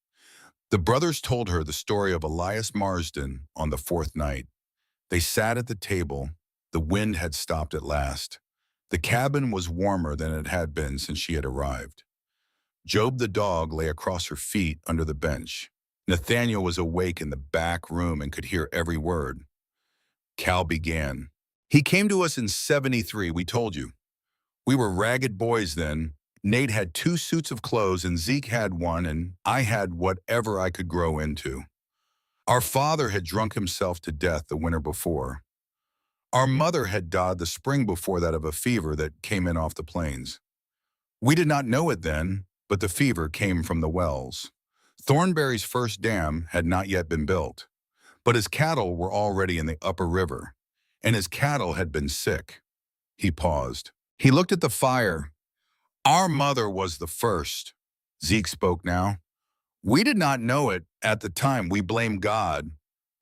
The brothers told her the story of Elias Marsden on the fourth night. They sat at the table. The wind had stopped at last. The cabin was warmer than it had been since she had arrived. Job the dog lay across her feet under the bench. Nathaniel was awake in the back room and could hear every word. Cal began. He came to us in 73, we told you. We were ragged boys then. Nate had 2 suits of clothes and Zeke had one, and I had whatever I could grow into. Our father had drunk himself to death the winter before. Our mother had died the spring before that of a fever that came in off the plains. We did not know it then, but the fever came from the wells. Thornberry's first dam had not yet been built, but his cattle were already in the upper river, and his cattle had been sick. He paused. He looked at the fire. Our mother was the first. Zeke spoke now. We did not know it at the time. We blamed God.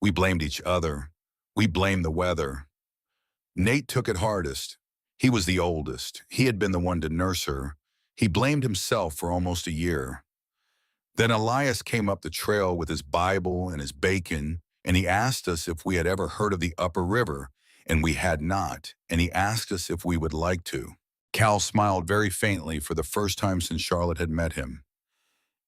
We blamed each other. We blamed the weather. Nate took it hardest. He was the oldest. He had been the one to nurse her. He blamed himself for almost a year. Then Elias came up the trail with his Bible and his bacon, and he asked us if we had ever heard of the upper river, and we had not, and he asked us if we would like to. Cal smiled very faintly for the first time since Charlotte had met him.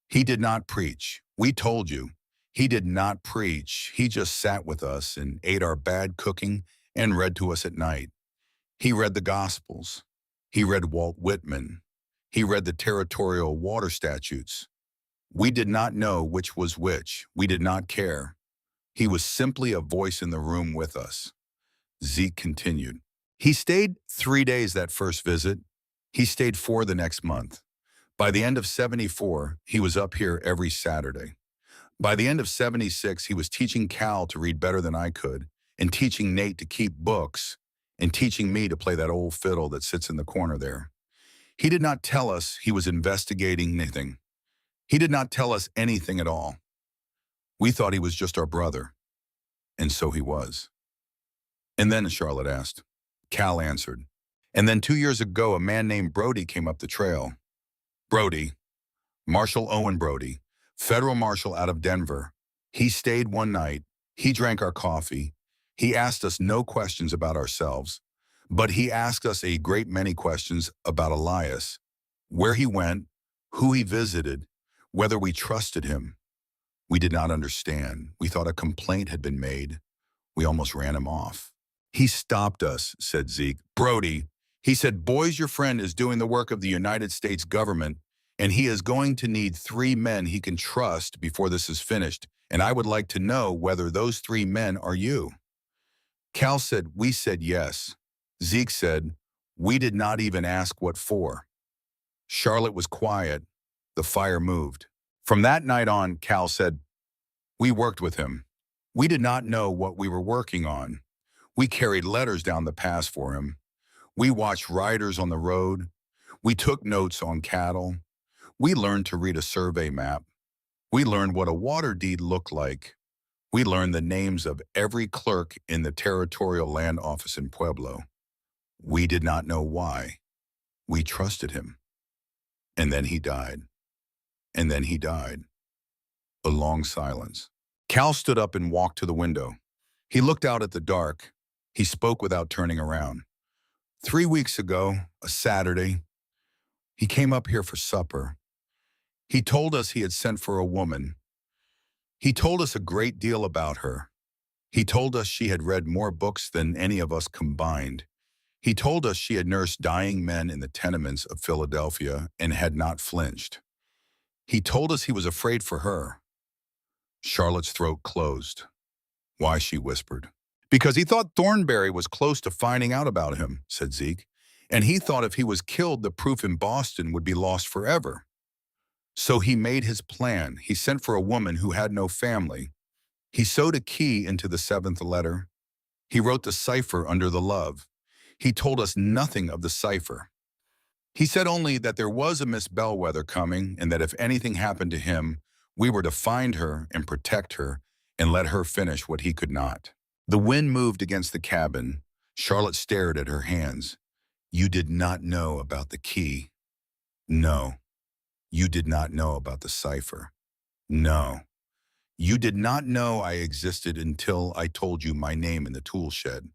He did not preach. We told you. He did not preach. He just sat with us and ate our bad cooking and read to us at night. He read the Gospels. He read Walt Whitman. He read the territorial water statutes. We did not know which was which. We did not care. He was simply a voice in the room with us. Zeke continued. He stayed 3 days that first visit. He stayed 4 the next month. By the end of 74, he was up here every Saturday. By the end of 76, he was teaching Cal to read better than I could, and teaching Nate to keep books, and teaching me to play that old fiddle that sits in the corner there. He did not tell us he was investigating anything. He did not tell us anything at all. We thought he was just our brother, and so he was. And then, Charlotte asked. Cal answered. And then 2 years ago, a man named Brody came up the trail. Brody, Marshal Owen Brody, federal marshal out of Denver. He stayed one night. He drank our coffee. He asked us no questions about ourselves, but he asked us a great many questions about Elias, where he went, who he visited, whether we trusted him. We did not understand. We thought a complaint had been made. We almost ran him off. He stopped us, said Zeke. Brody, he said, boys, your friend is doing the work of the United States government, and he is going to need 3 men he can trust before this is finished, and I would like to know whether those 3 men are you. Cal said, we said yes. Zeke said, we did not even ask what for. Charlotte was quiet. The fire moved. From that night on, Cal said, we worked with him. We did not know what we were working on. We carried letters down the pass for him. We watched riders on the road. We took notes on cattle. We learned to read a survey map. We learned what a water deed looked like. We learned the names of every clerk in the territorial land office in Pueblo. We did not know why. We trusted him. And then he died. And then he died. A long silence. Cal stood up and walked to the window. He looked out at the dark. He spoke without turning around. 3 weeks ago, a Saturday, he came up here for supper. He told us he had sent for a woman. He told us a great deal about her. He told us she had read more books than any of us combined. He told us she had nursed dying men in the tenements of Philadelphia and had not flinched. He told us he was afraid for her. Charlotte's throat closed. Why, she whispered. Because he thought Thornberry was close to finding out about him, said Zeke, and he thought if he was killed, the proof in Boston would be lost forever. So he made his plan. He sent for a woman who had no family. He sewed a key into the 7th letter. He wrote the cipher under the love. He told us nothing of the cipher. He said only that there was a Miss Bellwether coming and that if anything happened to him, We were to find her and protect her and let her finish what he could not. The wind moved against the cabin. Charlotte stared at her hands. You did not know about the key. No. You did not know about the cipher. No. You did not know I existed until I told you my name in the tool shed.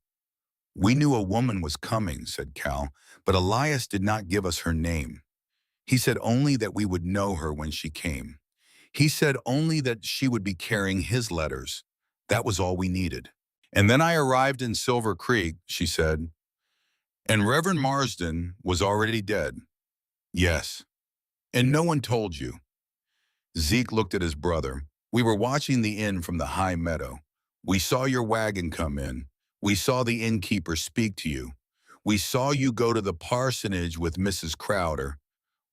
We knew a woman was coming, said Cal, but Elias did not give us her name. He said only that we would know her when she came. He said only that she would be carrying his letters. That was all we needed. And then I arrived in Silver Creek, she said, and Reverend Marsden was already dead. Yes. And no one told you. Zeke looked at his brother. We were watching the inn from the high meadow. We saw your wagon come in. We saw the innkeeper speak to you. We saw you go to the parsonage with Mrs. Crowder.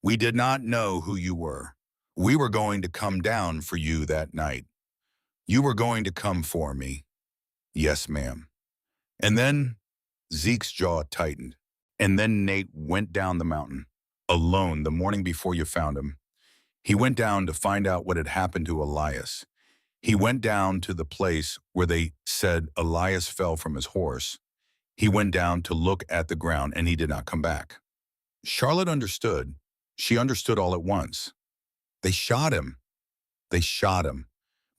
We did not know who you were. We were going to come down for you that night. You were going to come for me. Yes, ma'am. And then Zeke's jaw tightened. And then Nate went down the mountain, alone the morning before you found him. He went down to find out what had happened to Elias. He went down to the place where they said Elias fell from his horse. He went down to look at the ground, and he did not come back. Charlotte understood. She understood all at once. They shot him. They shot him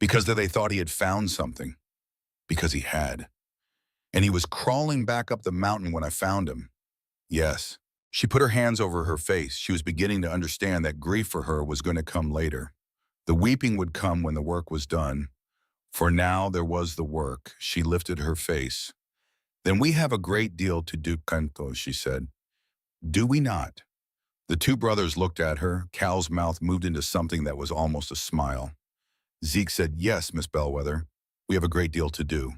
because they thought he had found something. Because he had. And he was crawling back up the mountain when I found him. Yes. She put her hands over her face. She was beginning to understand that grief for her was going to come later. The weeping would come when the work was done. For now there was the work. She lifted her face. Then we have a great deal to do, Canto, she said. Do we not? The two brothers looked at her. Cal's mouth moved into something that was almost a smile. Zeke said, yes, Miss Bellwether, we have a great deal to do.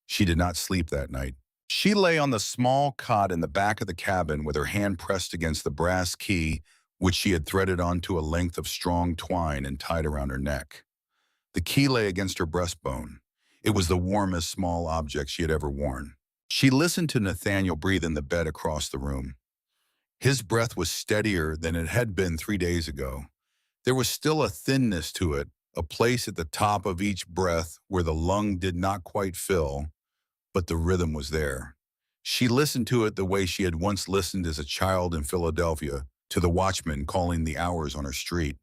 She did not sleep that night. She lay on the small cot in the back of the cabin with her hand pressed against the brass key which she had threaded onto a length of strong twine and tied around her neck. The key lay against her breastbone. It was the warmest small object she had ever worn. She listened to Nathaniel breathe in the bed across the room. His breath was steadier than it had been 3 days ago. There was still a thinness to it, a place at the top of each breath where the lung did not quite fill, but the rhythm was there. She listened to it the way she had once listened as a child in Philadelphia to the watchman calling the hours on her street.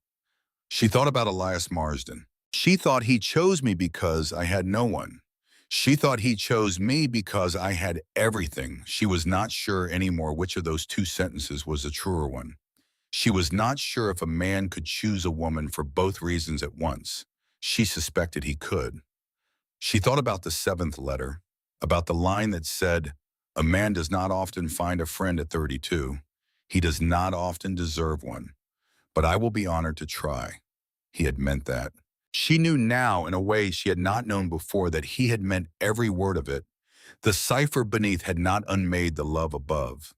She thought about Elias Marsden. She thought he chose me because I had no one. She thought he chose me because I had everything. She was not sure anymore which of those two sentences was the truer one. She was not sure if a man could choose a woman for both reasons at once. She suspected he could. She thought about the 7th letter, about the line that said, a man does not often find a friend at 32. He does not often deserve one. But I will be honored to try. He had meant that. She knew now in a way she had not known before that he had meant every word of it. The cipher beneath had not unmade the love above.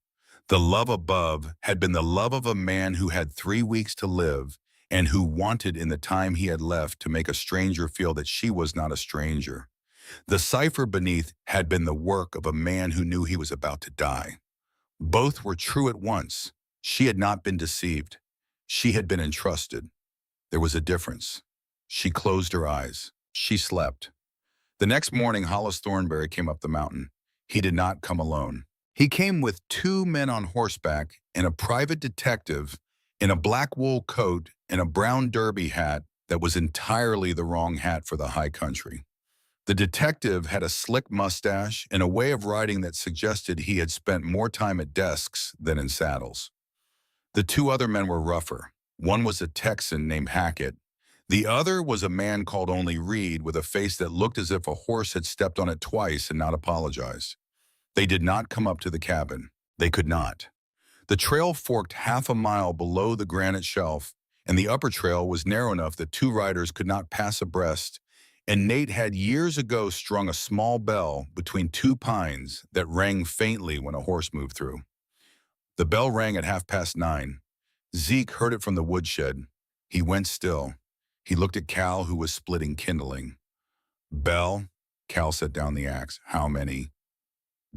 The love above had been the love of a man who had 3 weeks to live and who wanted in the time he had left to make a stranger feel that she was not a stranger. The cipher beneath had been the work of a man who knew he was about to die. Both were true at once. She had not been deceived. She had been entrusted. There was a difference. She closed her eyes. She slept. The next morning, Hollis Thornberry came up the mountain. He did not come alone. He came with 2 men on horseback and a private detective in a black wool coat and a brown derby hat that was entirely the wrong hat for the high country. The detective had a slick mustache and a way of riding that suggested he had spent more time at desks than in saddles. The 2 other men were rougher. One was a Texan named Hackett. The other was a man called only Reed with a face that looked as if a horse had stepped on it twice and not apologized. They did not come up to the cabin. They could not. The trail forked half a mile below the granite shelf, and the upper trail was narrow enough that 2 riders could not pass abreast, and Nate had years ago strung a small bell between 2 pines that rang faintly when a horse moved through. The bell rang at 9:30. Zeke heard it from the woodshed. He went still. He looked at Cal, who was splitting kindling. Bell? Cal set down the axe. How many?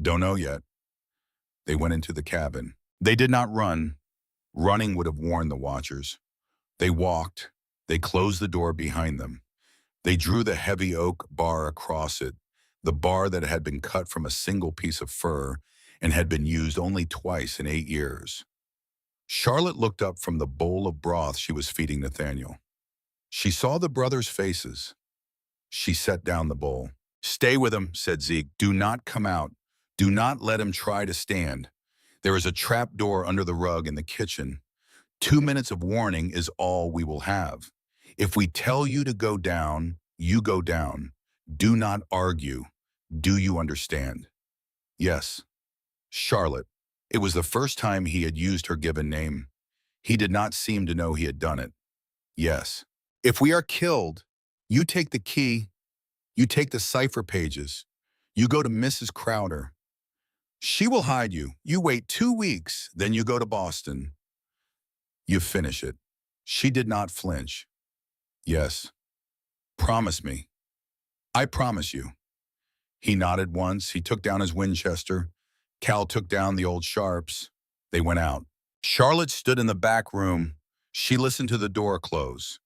Don't know yet. They went into the cabin. They did not run. Running would have warned the watchers. They walked. They closed the door behind them. They drew the heavy oak bar across it, the bar that had been cut from a single piece of fir and had been used only twice in 8 years. Charlotte looked up from the bowl of broth she was feeding Nathaniel. She saw the brothers' faces. She set down the bowl. "Stay with him," said Zeke. "Do not come out. Do not let him try to stand. There is a trap door under the rug in the kitchen. 2 minutes of warning is all we will have. If we tell you to go down, you go down. Do not argue. Do you understand?" Yes. Charlotte. It was the first time he had used her given name. He did not seem to know he had done it. Yes. "If we are killed, you take the key, you take the cipher pages, you go to Mrs. Crowder. She will hide you. You wait 2 weeks, then you go to Boston. You finish it." She did not flinch. "Yes. Promise me." "I promise you." He nodded once. He took down his Winchester. Cal took down the old Sharps. They went out. Charlotte stood in the back room. She listened to the door close.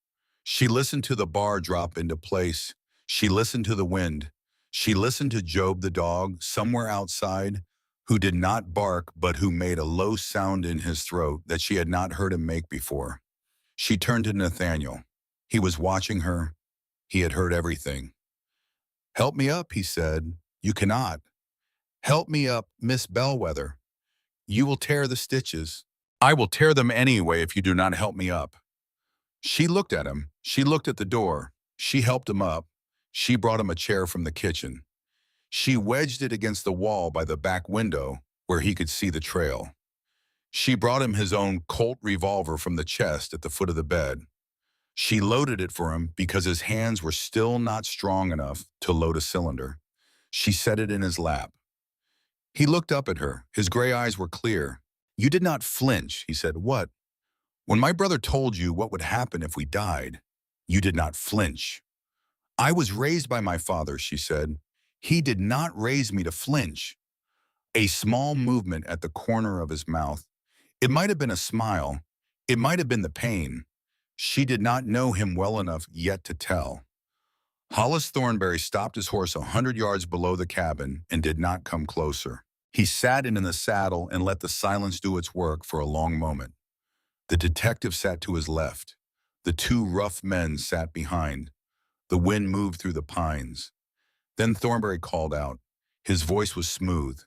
She listened to the bar drop into place. She listened to the wind. She listened to Job the dog, somewhere outside, who did not bark but who made a low sound in his throat that she had not heard him make before. She turned to Nathaniel. He was watching her. He had heard everything. "Help me up," he said. "You cannot." "Help me up, Miss Bellwether. You will tear the stitches." "I will tear them anyway if you do not help me up." She looked at him. She looked at the door. She helped him up. She brought him a chair from the kitchen. She wedged it against the wall by the back window where he could see the trail. She brought him his own Colt revolver from the chest at the foot of the bed. She loaded it for him because his hands were still not strong enough to load a cylinder. She set it in his lap. He looked up at her. His gray eyes were clear. "You did not flinch," he said. "What?" "When my brother told you what would happen if we died, you did not flinch." "I was raised by my father," she said. "He did not raise me to flinch." A small movement at the corner of his mouth. It might have been a smile. It might have been the pain. She did not know him well enough yet to tell. Hollis Thornberry stopped his horse 100 yards below the cabin and did not come closer. He sat in the saddle and let the silence do its work for a long moment. The detective sat to his left. The two rough men sat behind. The wind moved through the pines. Then Thornberry called out. His voice was smooth.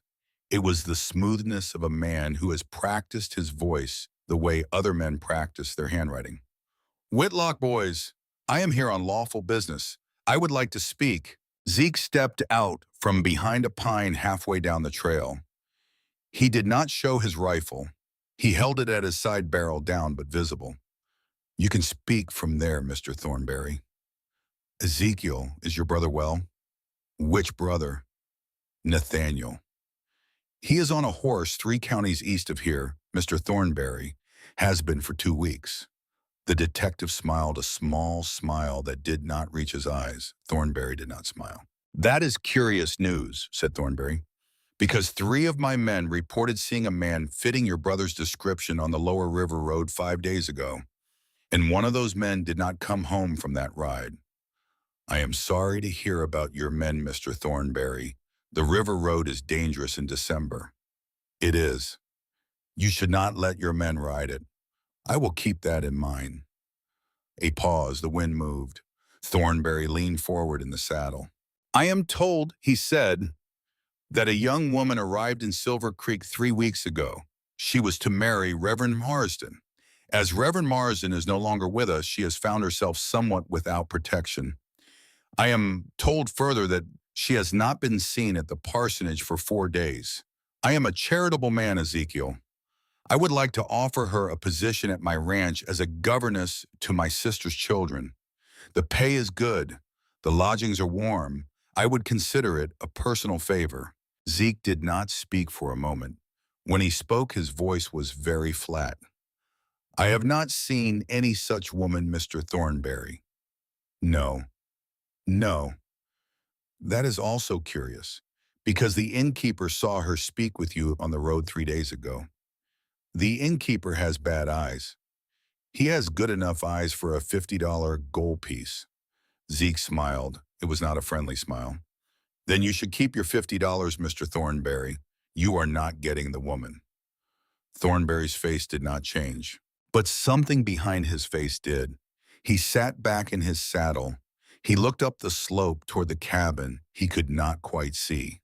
It was the smoothness of a man who has practiced his voice the way other men practice their handwriting. "Whitlock boys, I am here on lawful business. I would like to speak." Zeke stepped out from behind a pine halfway down the trail. He did not show his rifle. He held it at his side barrel down but visible. "You can speak from there, Mr. Thornberry." "Ezekiel, is your brother well?" "Which brother?" "Nathaniel." "He is on a horse 3 counties east of here, Mr. Thornberry. Has been for 2 weeks. The detective smiled a small smile that did not reach his eyes. Thornberry did not smile. "That is curious news," said Thornberry, "because 3 of my men reported seeing a man fitting your brother's description on the Lower River Road 5 days ago, and one of those men did not come home from that ride. I am sorry to hear about your men, Mr. Thornberry. The river road is dangerous in December." "It is. You should not let your men ride it. I will keep that in mind." A pause. The wind moved. Thornberry leaned forward in the saddle. "I am told," he said, "that a young woman arrived in Silver Creek 3 weeks ago. She was to marry Reverend Marsden. As Reverend Marsden is no longer with us, she has found herself somewhat without protection. I am told further that she has not been seen at the parsonage for 4 days. I am a charitable man, Ezekiel. I would like to offer her a position at my ranch as a governess to my sister's children. The pay is good. The lodgings are warm. I would consider it a personal favor." Zeke did not speak for a moment. When he spoke, his voice was very flat. "I have not seen any such woman, Mr. Thornberry." "No. No. That is also curious, because the innkeeper saw her speak with you on the road 3 days ago. The innkeeper has bad eyes. He has good enough eyes for a $50 gold piece. Zeke smiled. It was not a friendly smile. Then you should keep your $50, Mr. Thornberry. You are not getting the woman. Thornberry's face did not change. But something behind his face did. He sat back in his saddle. He looked up the slope toward the cabin he could not quite see.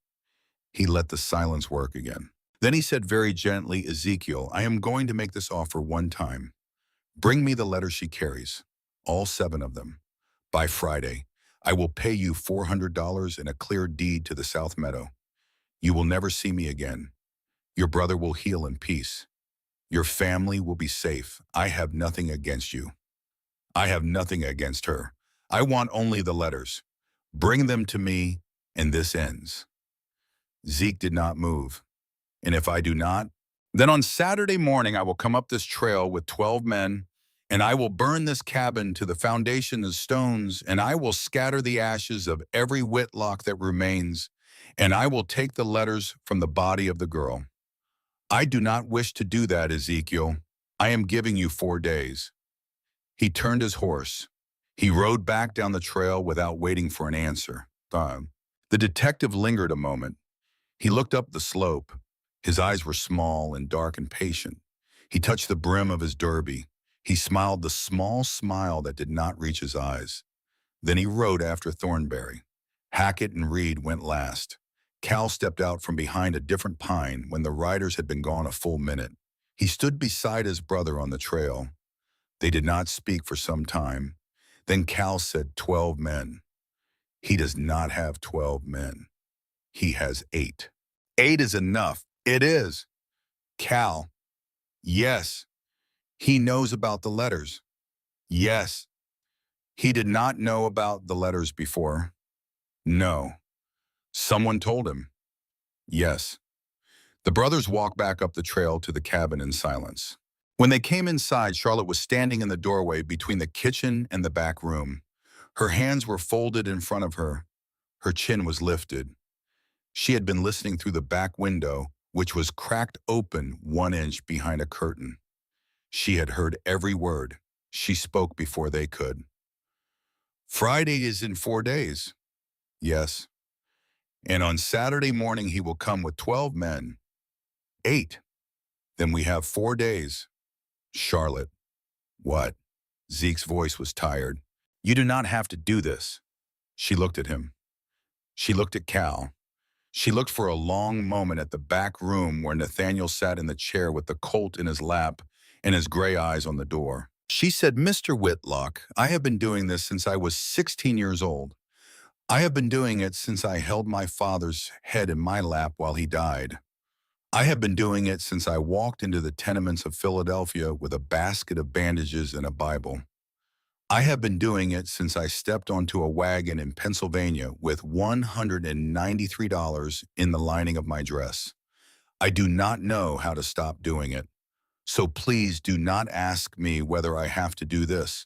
He let the silence work again. Then he said very gently, Ezekiel, I am going to make this offer one time. Bring me the letters she carries, all 7 of them. By Friday, I will pay you $400 and a clear deed to the South Meadow. You will never see me again. Your brother will heal in peace. Your family will be safe. I have nothing against you. I have nothing against her. I want only the letters. Bring them to me, and this ends. Zeke did not move. And if I do not, then on Saturday morning I will come up this trail with 12 men, and I will burn this cabin to the foundation of stones, and I will scatter the ashes of every Whitlock that remains, and I will take the letters from the body of the girl. I do not wish to do that, Ezekiel. I am giving you 4 days. He turned his horse. He rode back down the trail without waiting for an answer. The detective lingered a moment. He looked up the slope. His eyes were small and dark and patient. He touched the brim of his derby. He smiled the small smile that did not reach his eyes. Then he rode after Thornberry. Hackett and Reed went last. Cal stepped out from behind a different pine when the riders had been gone a full minute. He stood beside his brother on the trail. They did not speak for some time. Then Cal said, 12 men. He does not have 12 men. He has 8. 8 is enough. It is. Cal. Yes. He knows about the letters. Yes. He did not know about the letters before. No. Someone told him. Yes. The brothers walked back up the trail to the cabin in silence. When they came inside, Charlotte was standing in the doorway between the kitchen and the back room. Her hands were folded in front of her. Her chin was lifted. She had been listening through the back window, which was cracked open 1 inch behind a curtain. She had heard every word. She spoke before they could. Friday is in 4 days. Yes. And on Saturday morning he will come with 12 men. 8. Then we have 4 days. Charlotte. What? Zeke's voice was tired. You do not have to do this. She looked at him. She looked at Cal. She looked for a long moment at the back room where Nathaniel sat in the chair with the Colt in his lap and his gray eyes on the door. She said, Mr. Whitlock, I have been doing this since I was 16 years old. I have been doing it since I held my father's head in my lap while he died. I have been doing it since I walked into the tenements of Philadelphia with a basket of bandages and a Bible. I have been doing it since I stepped onto a wagon in Pennsylvania with $193 in the lining of my dress. I do not know how to stop doing it. So please do not ask me whether I have to do this.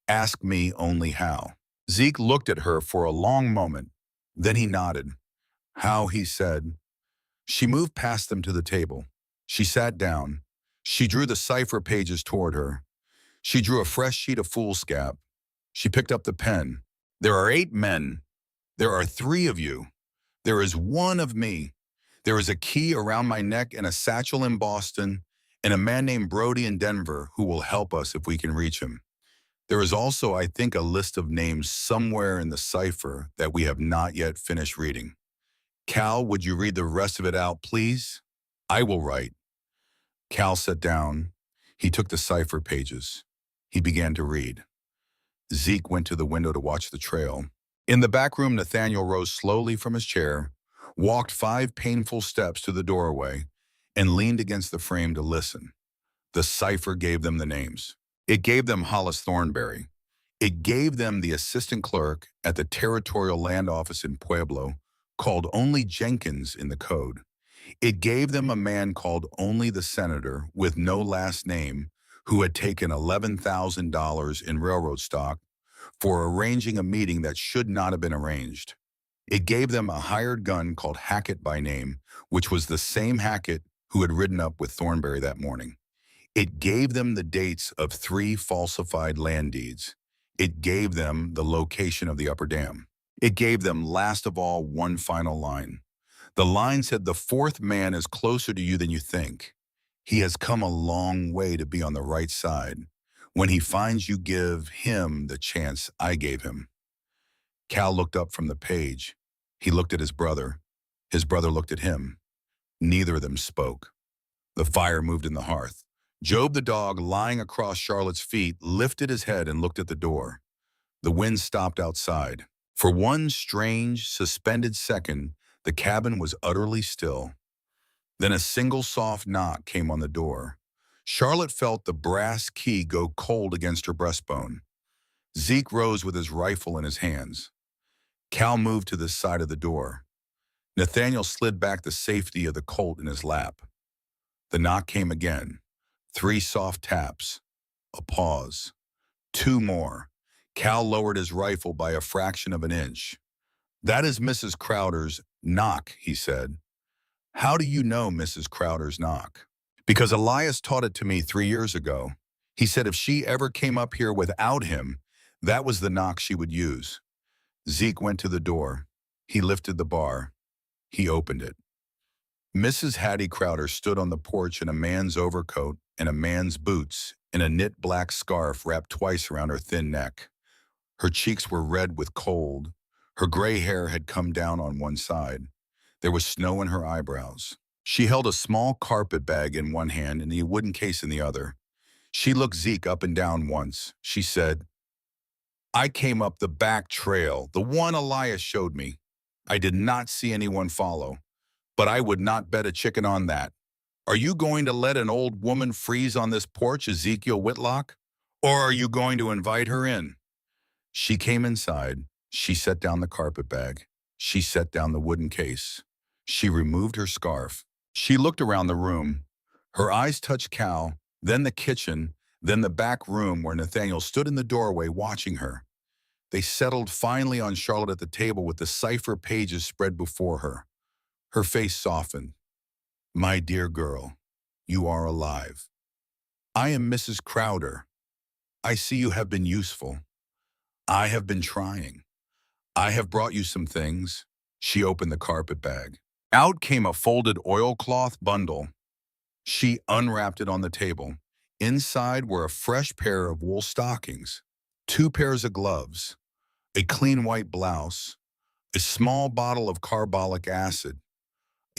Ask me only how. Zeke looked at her for a long moment. Then he nodded. How, he said. She moved past them to the table. She sat down. She drew the cipher pages toward her. She drew a fresh sheet of foolscap. She picked up the pen. There are 8 men. There are 3 of you. There is 1 of me. There is a key around my neck and a satchel in Boston, and a man named Brody in Denver who will help us if we can reach him. There is also, I think, a list of names somewhere in the cipher that we have not yet finished reading. Cal, would you read the rest of it out, please? I will write. Cal sat down. He took the cipher pages. He began to read. Zeke went to the window to watch the trail. In the back room, Nathaniel rose slowly from his chair, walked 5 painful steps to the doorway, and leaned against the frame to listen. The cipher gave them the names. It gave them Hollis Thornberry. It gave them the assistant clerk at the Territorial Land Office in Pueblo, called only Jenkins in the code. It gave them a man called only the senator with no last name who had taken $11,000 in railroad stock for arranging a meeting that should not have been arranged. It gave them a hired gun called Hackett by name, which was the same Hackett who had ridden up with Thornberry that morning. It gave them the dates of 3 falsified land deeds. It gave them the location of the upper dam. It gave them, last of all, one final line. The line said, "The fourth man is closer to you than you think. He has come a long way to be on the right side. When he finds you, give him the chance I gave him." Cal looked up from the page. He looked at his brother. His brother looked at him. Neither of them spoke. The fire moved in the hearth. Job the dog, lying across Charlotte's feet, lifted his head and looked at the door. The wind stopped outside. For one strange, suspended second, the cabin was utterly still. Then a single soft knock came on the door. Charlotte felt the brass key go cold against her breastbone. Zeke rose with his rifle in his hands. Cal moved to the side of the door. Nathaniel slid back the safety of the Colt in his lap. The knock came again. 3 soft taps. A pause. 2 more. Cal lowered his rifle by a fraction of an inch. "That is Mrs. Crowder's knock," he said. "How do you know Mrs. Crowder's knock?" "Because Elias taught it to me 3 years ago. He said if she ever came up here without him, that was the knock she would use." Zeke went to the door. He lifted the bar. He opened it. Mrs. Hattie Crowder stood on the porch in a man's overcoat and a man's boots, in a knit black scarf wrapped twice around her thin neck. Her cheeks were red with cold. Her gray hair had come down on one side. There was snow in her eyebrows. She held a small carpet bag in one hand and a wooden case in the other. She looked Zeke up and down once. She said, "I came up the back trail, the one Elias showed me. I did not see anyone follow, but I would not bet a chicken on that. Are you going to let an old woman freeze on this porch, Ezekiel Whitlock? Or are you going to invite her in?" She came inside. She set down the carpet bag. She set down the wooden case. She removed her scarf. She looked around the room. Her eyes touched Cal, then the kitchen, then the back room where Nathaniel stood in the doorway watching her. They settled finally on Charlotte at the table with the cipher pages spread before her. Her face softened. "My dear girl, you are alive. I am Mrs. Crowder. I see you have been useful. I have been trying. I have brought you some things." She opened the carpet bag. Out came a folded oilcloth bundle. She unwrapped it on the table. Inside were a fresh pair of wool stockings, 2 pairs of gloves, a clean white blouse, a small bottle of carbolic acid,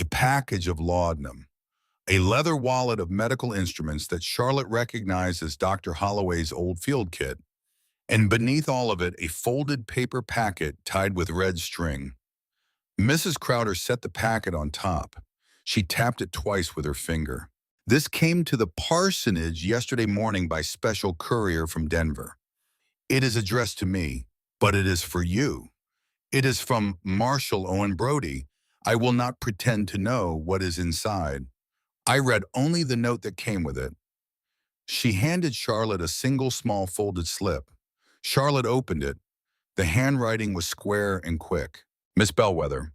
a package of laudanum, a leather wallet of medical instruments that Charlotte recognized as Dr. Holloway's old field kit, and beneath all of it, a folded paper packet tied with red string. Mrs. Crowder set the packet on top. She tapped it twice with her finger. "This came to the parsonage yesterday morning by special courier from Denver. It is addressed to me, but it is for you. It is from Marshall Owen Brody. I will not pretend to know what is inside. I read only the note that came with it." She handed Charlotte a single small folded slip. Charlotte opened it. The handwriting was square and quick. "Miss Bellwether,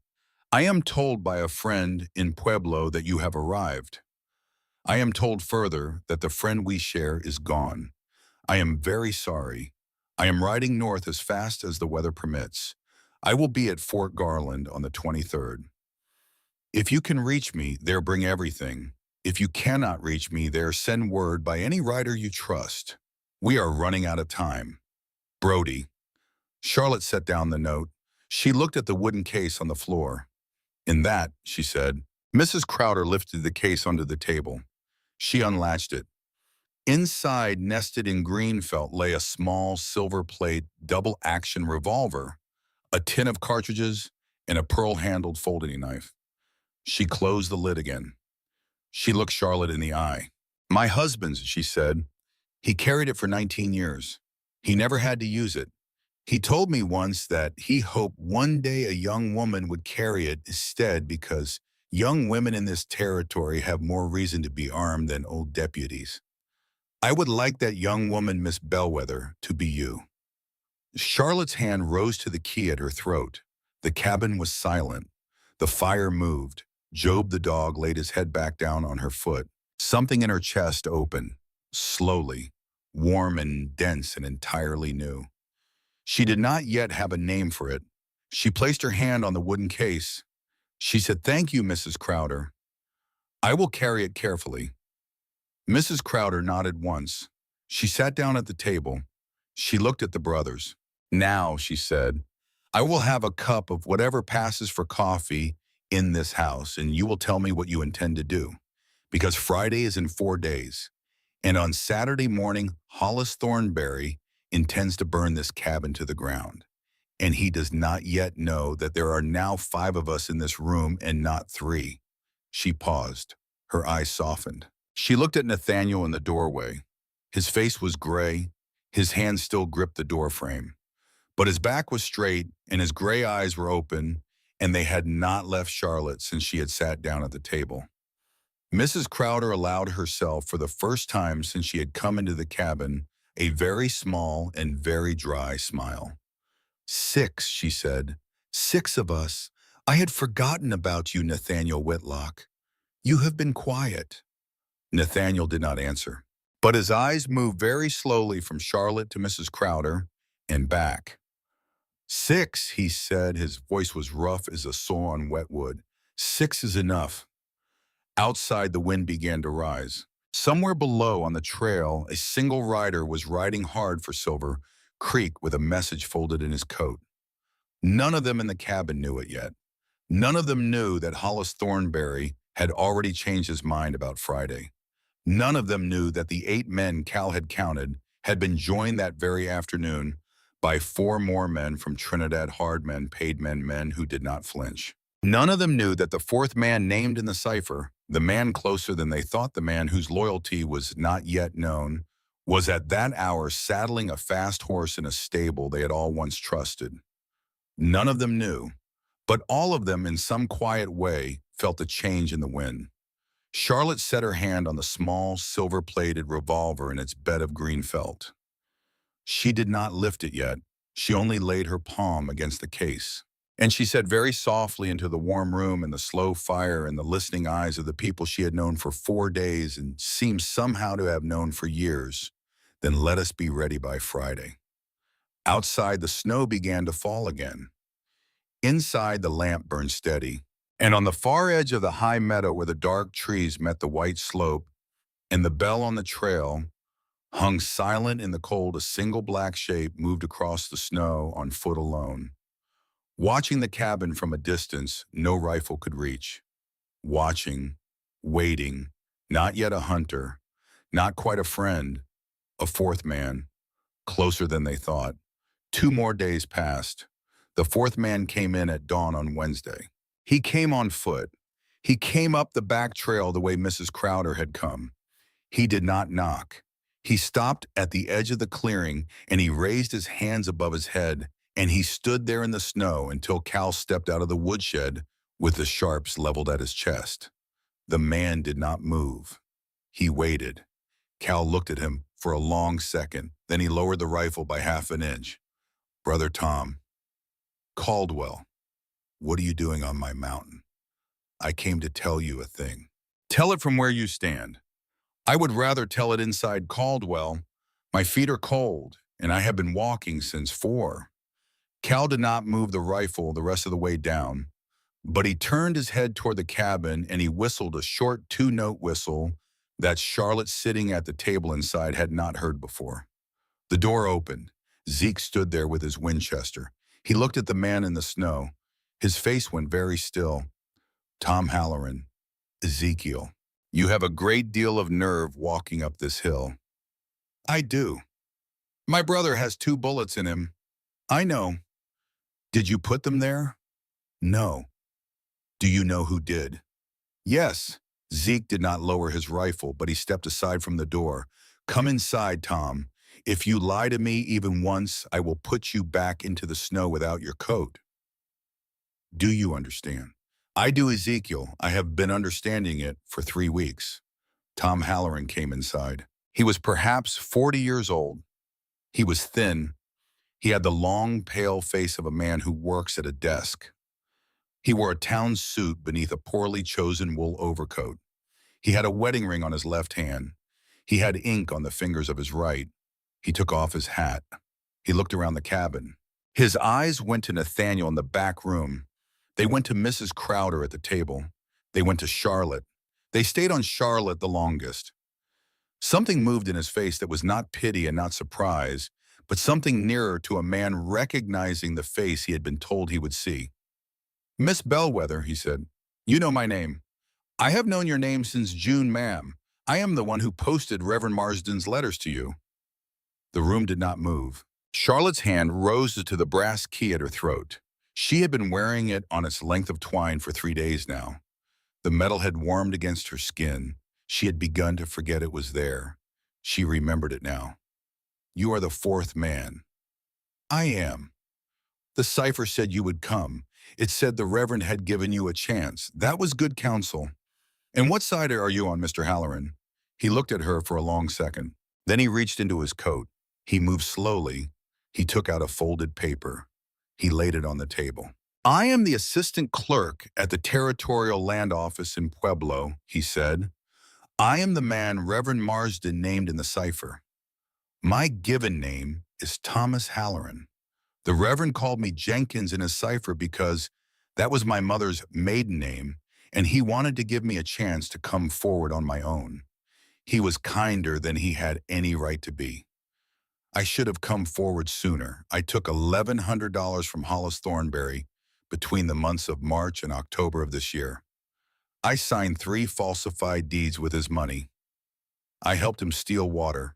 I am told by a friend in Pueblo that you have arrived. I am told further that the friend we share is gone. I am very sorry. I am riding north as fast as the weather permits. I will be at Fort Garland on the 23rd. If you can reach me, there bring everything. If you cannot reach me, there send word by any rider you trust. We are running out of time. Brody." Charlotte set down the note. She looked at the wooden case on the floor. "In that," she said. Mrs. Crowder lifted the case onto the table. She unlatched it. Inside, nested in green felt, lay a small silver plate double-action revolver, a tin of cartridges, and a pearl-handled folding knife. She closed the lid again. She looked Charlotte in the eye. "My husband's," she said. "He carried it for 19 years. He never had to use it. He told me once that he hoped one day a young woman would carry it instead because young women in this territory have more reason to be armed than old deputies. I would like that young woman, Miss Bellwether, to be you." Charlotte's hand rose to the key at her throat. The cabin was silent. The fire moved. Job the dog laid his head back down on her foot. Something in her chest opened. slowly, warm and dense and entirely new. She did not yet have a name for it. She placed her hand on the wooden case. She said, "Thank you, Mrs. Crowder. I will carry it carefully." Mrs. Crowder nodded once. She sat down at the table. She looked at the brothers. "Now," she said, "I will have a cup of whatever passes for coffee in this house, and you will tell me what you intend to do. Because Friday is in 4 days, and on Saturday morning, Hollis Thornberry intends to burn this cabin to the ground. And he does not yet know that there are now 5 of us in this room and not 3. She paused. Her eyes softened. She looked at Nathaniel in the doorway. His face was gray. His hand still gripped the doorframe. But his back was straight and his gray eyes were open, and they had not left Charlotte since she had sat down at the table. Mrs. Crowder allowed herself, for the first time since she had come into the cabin, a very small and very dry smile. "6," she said. "6 of us. I had forgotten about you, Nathaniel Whitlock. You have been quiet." Nathaniel did not answer, but his eyes moved very slowly from Charlotte to Mrs. Crowder and back. "6," he said. His voice was rough as a saw on wet wood. "6 is enough." Outside, the wind began to rise. Somewhere below on the trail, a single rider was riding hard for Silver Creek with a message folded in his coat. None of them in the cabin knew it yet. None of them knew that Hollis Thornberry had already changed his mind about Friday. None of them knew that the 8 men Cal had counted had been joined that very afternoon by 4 more men from Trinidad, hard men, paid men who did not flinch. None of them knew that the 4th man named in the cipher, the man closer than they thought, the man whose loyalty was not yet known, was at that hour saddling a fast horse in a stable they had all once trusted. None of them knew, but all of them in some quiet way felt a change in the wind. Charlotte set her hand on the small, silver-plated revolver in its bed of green felt. She did not lift it yet. She only laid her palm against the case. And she said very softly into the warm room and the slow fire and the listening eyes of the people she had known for 4 days and seemed somehow to have known for years, "Then let us be ready by Friday." Outside, the snow began to fall again. Inside, the lamp burned steady. And on the far edge of the high meadow where the dark trees met the white slope and the bell on the trail hung silent in the cold, a single black shape moved across the snow on foot alone. Watching the cabin from a distance no rifle could reach. Watching, waiting, not yet a hunter, not quite a friend, a 4th man, closer than they thought. 2 more days passed. The 4th man came in at dawn on Wednesday. He came on foot. He came up the back trail the way Mrs. Crowder had come. He did not knock. He stopped at the edge of the clearing, and he raised his hands above his head, and he stood there in the snow until Cal stepped out of the woodshed with the sharps leveled at his chest. The man did not move. He waited. Cal looked at him for a long second. Then he lowered the rifle by half an inch. "Brother Tom." "Caldwell, what are you doing on my mountain?" "I came to tell you a thing." "Tell it from where you stand." "I would rather tell it inside Caldwell. My feet are cold, and I have been walking since 4. Cal did not move the rifle the rest of the way down, but he turned his head toward the cabin and he whistled a short 2-note whistle that Charlotte, sitting at the table inside, had not heard before. The door opened. Zeke stood there with his Winchester. He looked at the man in the snow. His face went very still. "Tom Halloran, Ezekiel, you have a great deal of nerve walking up this hill." "I do. My brother has 2 bullets in him." "I know." "Did you put them there?" "No." "Do you know who did?" "Yes." Zeke did not lower his rifle, but he stepped aside from the door. "Come inside, Tom. If you lie to me even once, I will put you back into the snow without your coat. Do you understand?" "I do, Ezekiel. I have been understanding it for 3 weeks." Tom Halloran came inside. He was perhaps 40 years old. He was thin. He had the long, pale face of a man who works at a desk. He wore a town suit beneath a poorly chosen wool overcoat. He had a wedding ring on his left hand. He had ink on the fingers of his right. He took off his hat. He looked around the cabin. His eyes went to Nathaniel in the back room. They went to Mrs. Crowder at the table. They went to Charlotte. They stayed on Charlotte the longest. Something moved in his face that was not pity and not surprise, but something nearer to a man recognizing the face he had been told he would see. "Miss Bellwether," he said, "you know my name. I have known your name since June, ma'am. I am the one who posted Reverend Marsden's letters to you." The room did not move. Charlotte's hand rose to the brass key at her throat. She had been wearing it on its length of twine for 3 days now. The metal had warmed against her skin. She had begun to forget it was there. She remembered it now. "You are the fourth man." "I am." "The cipher said you would come. It said the Reverend had given you a chance. That was good counsel. And what side are you on, Mr. Halloran?" He looked at her for a long second. Then he reached into his coat. He moved slowly. He took out a folded paper. He laid it on the table. "I am the assistant clerk at the Territorial Land Office in Pueblo," he said. "I am the man Reverend Marsden named in the cipher. My given name is Thomas Halloran. The Reverend called me Jenkins in his cipher because that was my mother's maiden name, and he wanted to give me a chance to come forward on my own. He was kinder than he had any right to be. I should have come forward sooner. I took $1,100 from Hollis Thornberry between the months of March and October of this year. I signed 3 falsified deeds with his money. I helped him steal water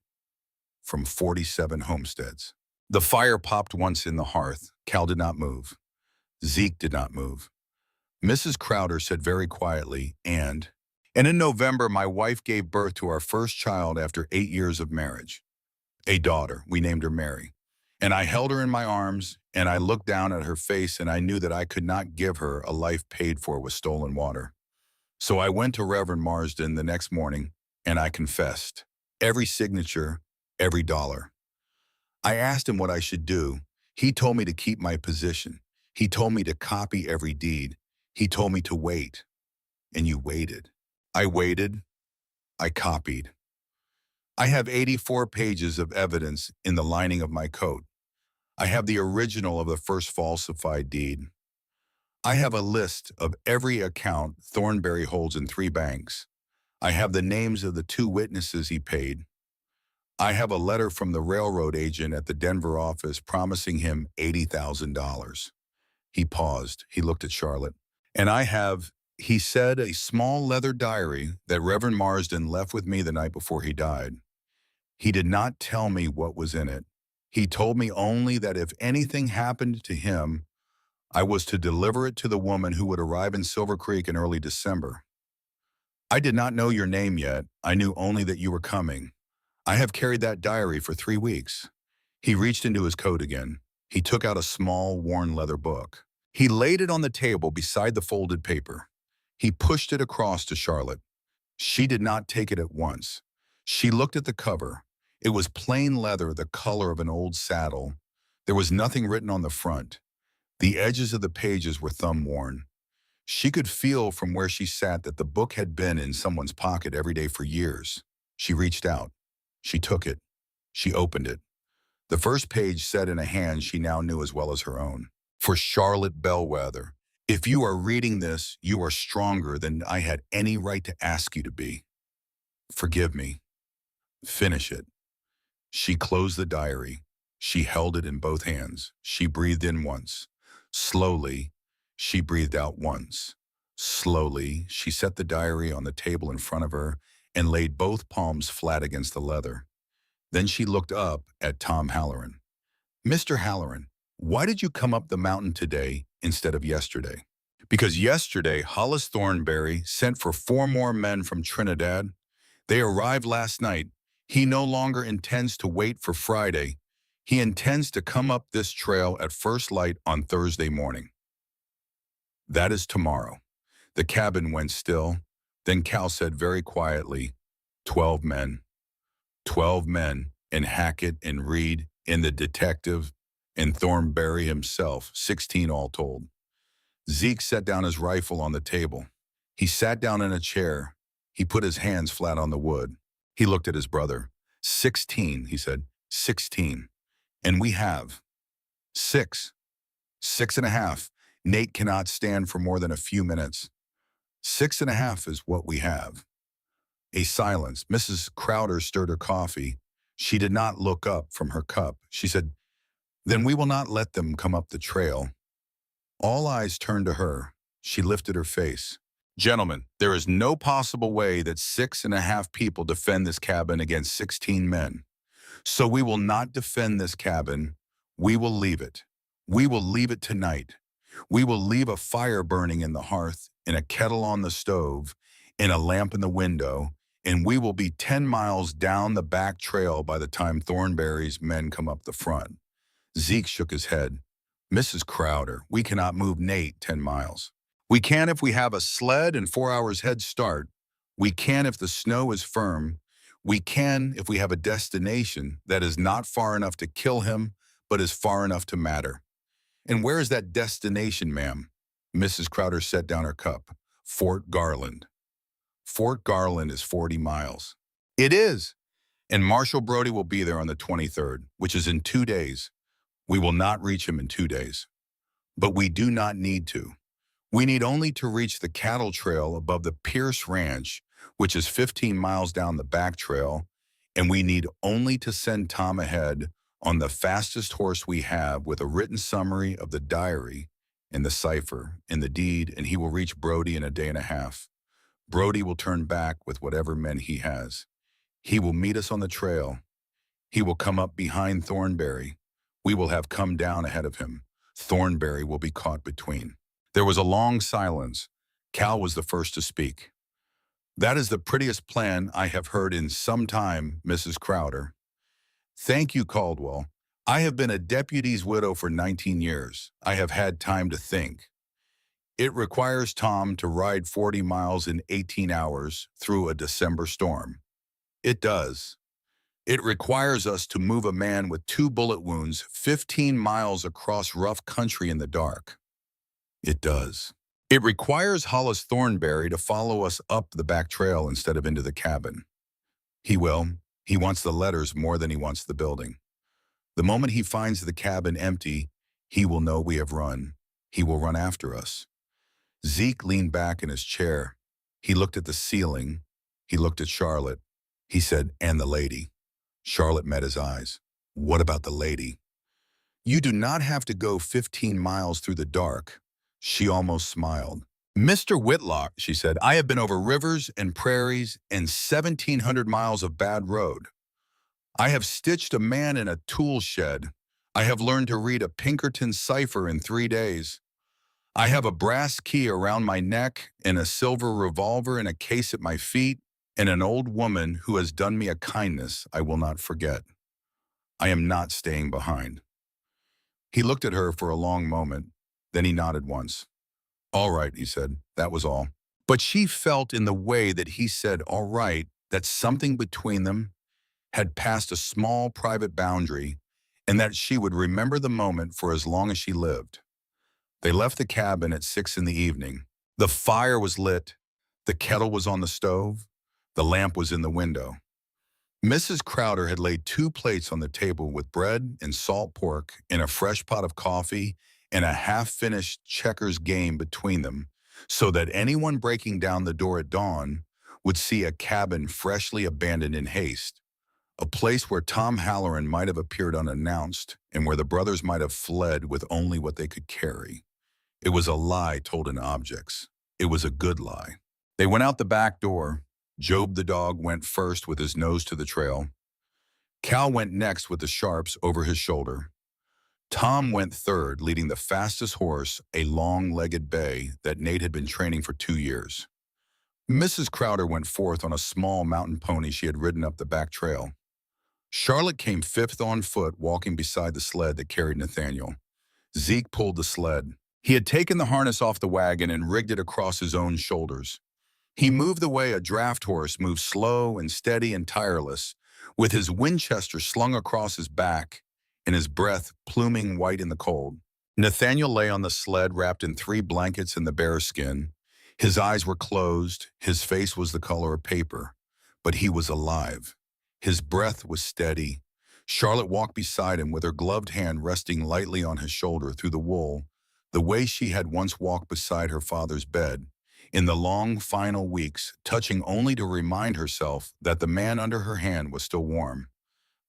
from 47 homesteads." The fire popped once in the hearth. Cal did not move. Zeke did not move. Mrs. Crowder said very quietly, and in November, my wife gave birth to our first child after 8 years of marriage. A daughter. We named her Mary. And I held her in my arms, and I looked down at her face, and I knew that I could not give her a life paid for with stolen water. So I went to Reverend Marsden the next morning, and I confessed. Every signature, every dollar. I asked him what I should do. He told me to keep my position. He told me to copy every deed. He told me to wait. And you waited. I waited. I copied. I have 84 pages of evidence in the lining of my coat. I have the original of the first falsified deed. I have a list of every account Thornberry holds in 3 banks. I have the names of the 2 witnesses he paid. I have a letter from the railroad agent at the Denver office promising him $80,000. He paused. He looked at Charlotte. And I have, he said, a small leather diary that Reverend Marsden left with me the night before he died. He did not tell me what was in it. He told me only that if anything happened to him, I was to deliver it to the woman who would arrive in Silver Creek in early December. I did not know your name yet. I knew only that you were coming. I have carried that diary for 3 weeks. He reached into his coat again. He took out a small, worn leather book. He laid it on the table beside the folded paper. He pushed it across to Charlotte. She did not take it at once. She looked at the cover. It was plain leather, the color of an old saddle. There was nothing written on the front. The edges of the pages were thumb-worn. She could feel from where she sat that the book had been in someone's pocket every day for years. She reached out. She took it. She opened it. The first page said in a hand she now knew as well as her own. "For Charlotte Bellwether, if you are reading this, you are stronger than I had any right to ask you to be. Forgive me. Finish it." She closed the diary. She held it in both hands. She breathed in once. Slowly, she breathed out once. Slowly, she set the diary on the table in front of her and laid both palms flat against the leather. Then she looked up at Tom Halloran. "Mr. Halloran, why did you come up the mountain today instead of yesterday?" "Because yesterday, Hollis Thornberry sent for 4 more men from Trinidad. They arrived last night. He no longer intends to wait for Friday. He intends to come up this trail at first light on Thursday morning." "That is tomorrow." The cabin went still. Then Cal said very quietly, 12 men. 12 men, and Hackett and Reed and the detective and Thornberry himself, 16 all told. Zeke set down his rifle on the table. He sat down in a chair. He put his hands flat on the wood. He looked at his brother. 16, he said. 16. And we have 6. 6.5. Nate cannot stand for more than a few minutes. 6.5 is what we have. A silence. Mrs. Crowder stirred her coffee. She did not look up from her cup. She said, "Then we will not let them come up the trail." All eyes turned to her. She lifted her face. "Gentlemen, there is no possible way that 6.5 people defend this cabin against 16 men. So we will not defend this cabin. We will leave it. We will leave it tonight. We will leave a fire burning in the hearth, and a kettle on the stove, and a lamp in the window, and we will be 10 miles down the back trail by the time Thornberry's men come up the front." Zeke shook his head. "Mrs. Crowder, we cannot move Nate 10 miles. We can if we have a sled and 4 hours head start. We can if the snow is firm. We can if we have a destination that is not far enough to kill him, but is far enough to matter." "And where is that destination, ma'am?" Mrs. Crowder set down her cup. "Fort Garland." "Fort Garland is 40 miles. "It is. And Marshal Brody will be there on the 23rd, which is in 2 days. We will not reach him in 2 days. But we do not need to. We need only to reach the cattle trail above the Pierce Ranch, which is 15 miles down the back trail, and we need only to send Tom ahead on the fastest horse we have with a written summary of the diary and the cipher and the deed, and he will reach Brody in a day and a half. Brody will turn back with whatever men he has. He will meet us on the trail. He will come up behind Thornberry. We will have come down ahead of him. Thornberry will be caught between." There was a long silence. Cal was the first to speak. "That is the prettiest plan I have heard in some time, Mrs. Crowder." "Thank you, Caldwell. I have been a deputy's widow for 19 years. I have had time to think. It requires Tom to ride 40 miles in 18 hours through a December storm. It does. It requires us to move a man with 2 bullet wounds 15 miles across rough country in the dark. It does. It requires Hollis Thornberry to follow us up the back trail instead of into the cabin. He will. He wants the letters more than he wants the building. The moment he finds the cabin empty, he will know we have run. He will run after us." Zeke leaned back in his chair. He looked at the ceiling. He looked at Charlotte. He said, "And the lady." Charlotte met his eyes. "What about the lady?" "You do not have to go 15 miles through the dark." She almost smiled. "Mr. Whitlock," she said, "I have been over rivers and prairies and 1,700 miles of bad road. I have stitched a man in a tool shed. I have learned to read a Pinkerton cipher in 3 days. I have a brass key around my neck and a silver revolver in a case at my feet and an old woman who has done me a kindness I will not forget. I am not staying behind." He looked at her for a long moment. Then he nodded once. "All right," he said. That was all. But she felt in the way that he said, "all right," that something between them had passed a small private boundary and that she would remember the moment for as long as she lived. They left the cabin at 6 in the evening. The fire was lit. The kettle was on the stove. The lamp was in the window. Mrs. Crowder had laid 2 plates on the table with bread and salt pork and a fresh pot of coffee and a half-finished checkers game between them, so that anyone breaking down the door at dawn would see a cabin freshly abandoned in haste, a place where Tom Halloran might have appeared unannounced and where the brothers might have fled with only what they could carry. It was a lie told in objects. It was a good lie. They went out the back door. Job the dog went first with his nose to the trail. Cal went next with the Sharps over his shoulder. Tom went third, leading the fastest horse, a long-legged bay that Nate had been training for 2 years. Mrs. Crowder went fourth on a small mountain pony she had ridden up the back trail. Charlotte came fifth on foot, walking beside the sled that carried Nathaniel. Zeke pulled the sled. He had taken the harness off the wagon and rigged it across his own shoulders. He moved the way a draft horse moves, slow and steady and tireless, with his Winchester slung across his back and his breath pluming white in the cold. Nathaniel lay on the sled wrapped in 3 blankets in the bearskin. His eyes were closed. His face was the color of paper. but he was alive. His breath was steady. Charlotte walked beside him with her gloved hand resting lightly on his shoulder through the wool, the way she had once walked beside her father's bed, in the long final weeks, touching only to remind herself that the man under her hand was still warm.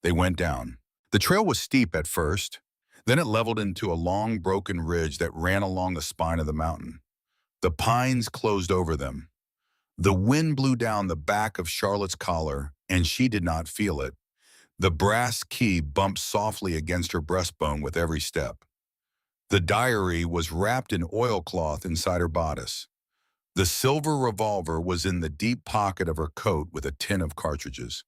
They went down. The trail was steep at first, then it leveled into a long broken ridge that ran along the spine of the mountain. The pines closed over them. The wind blew down the back of Charlotte's collar, and she did not feel it. The brass key bumped softly against her breastbone with every step. The diary was wrapped in oilcloth inside her bodice. The silver revolver was in the deep pocket of her coat with a tin of cartridges.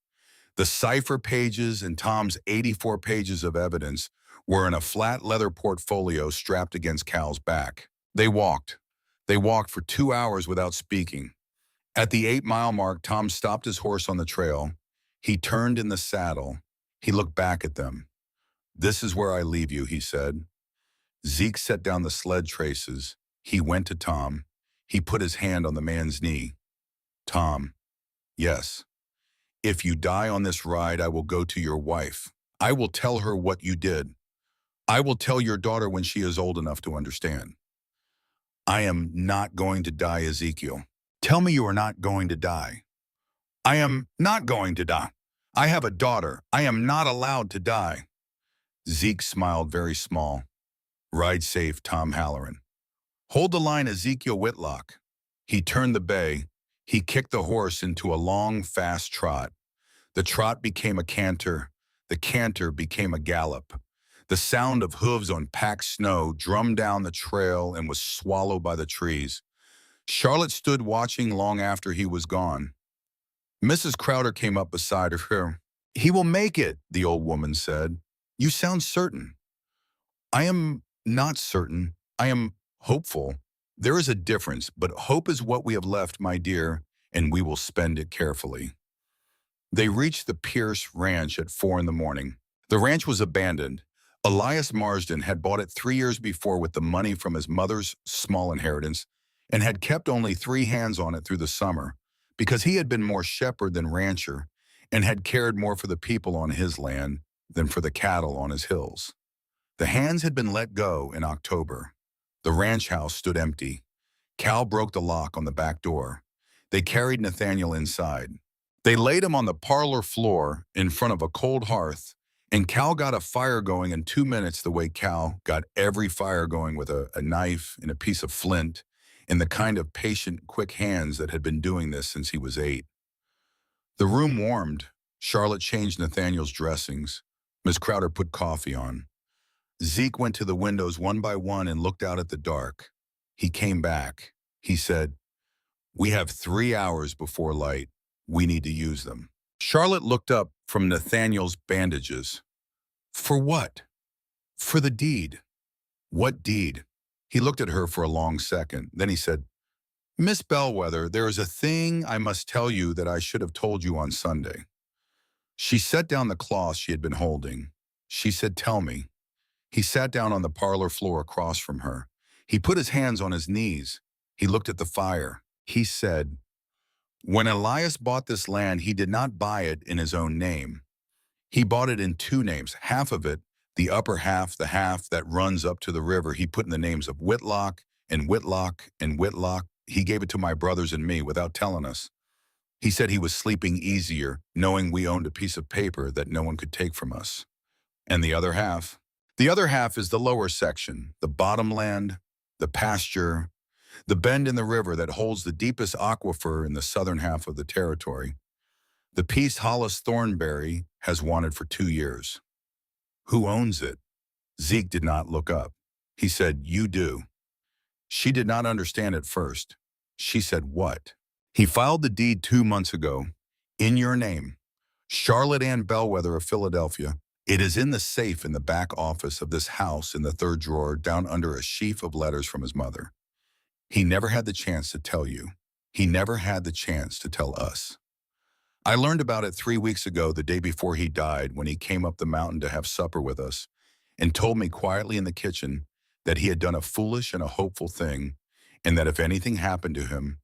The cipher pages and Tom's 84 pages of evidence were in a flat leather portfolio strapped against Cal's back. They walked. They walked for 2 hours without speaking. At the 8-mile mark, Tom stopped his horse on the trail. He turned in the saddle. He looked back at them. "This is where I leave you," he said. Zeke set down the sled traces. He went to Tom. He put his hand on the man's knee. "Tom, yes. If you die on this ride, I will go to your wife. I will tell her what you did. I will tell your daughter when she is old enough to understand. I am not going to die, Ezekiel. Tell me you are not going to die." "I am not going to die. I have a daughter. I am not allowed to die." Zeke smiled very small. "Ride safe, Tom Halloran. Hold the line, Ezekiel Whitlock." He turned the bay. He kicked the horse into a long, fast trot. The trot became a canter. The canter became a gallop. The sound of hooves on packed snow drummed down the trail and was swallowed by the trees. Charlotte stood watching long after he was gone. Mrs. Crowder came up beside her. "He will make it," the old woman said. "You sound certain." "I am not certain. I am hopeful. There is a difference, but hope is what we have left, my dear, and we will spend it carefully." They reached the Pierce Ranch at 4 in the morning. The ranch was abandoned. Elias Marsden had bought it 3 years before with the money from his mother's small inheritance and had kept only 3 hands on it through the summer because he had been more shepherd than rancher and had cared more for the people on his land than for the cattle on his hills. The hands had been let go in October. The ranch house stood empty. Cal broke the lock on the back door. They carried Nathaniel inside. They laid him on the parlor floor in front of a cold hearth, and Cal got a fire going in 2 minutes the way Cal got every fire going with a knife and a piece of flint and the kind of patient, quick hands that had been doing this since he was 8. The room warmed. Charlotte changed Nathaniel's dressings. Miss Crowder put coffee on. Zeke went to the windows one by one and looked out at the dark. He came back. He said, "We have 3 hours before light. We need to use them." Charlotte looked up from Nathaniel's bandages. "For what?" "For the deed." "What deed?" He looked at her for a long second. Then he said, "Miss Bellwether, there is a thing I must tell you that I should have told you on Sunday." She set down the cloth she had been holding. She said, "Tell me." He sat down on the parlor floor across from her. He put his hands on his knees. He looked at the fire. He said, "When Elias bought this land, he did not buy it in his own name. He bought it in 2 names. Half of it, the upper half, the half that runs up to the river, he put in the names of Whitlock and Whitlock and Whitlock. He gave it to my brothers and me without telling us. He said he was sleeping easier, knowing we owned a piece of paper that no one could take from us. And the other half? The other half is the lower section, the bottomland, the pasture, the bend in the river that holds the deepest aquifer in the southern half of the territory. The piece Hollis Thornberry has wanted for 2 years. Who owns it?" Zeke did not look up. He said, "You do." She did not understand at first. She said, "What?" "He filed the deed 2 months ago. In your name. Charlotte Ann Bellwether of Philadelphia. It is in the safe in the back office of this house in the 3rd drawer down under a sheaf of letters from his mother. He never had the chance to tell you. He never had the chance to tell us. I learned about it 3 weeks ago, the day before he died, when he came up the mountain to have supper with us and told me quietly in the kitchen that he had done a foolish and a hopeful thing, and that if anything happened to him,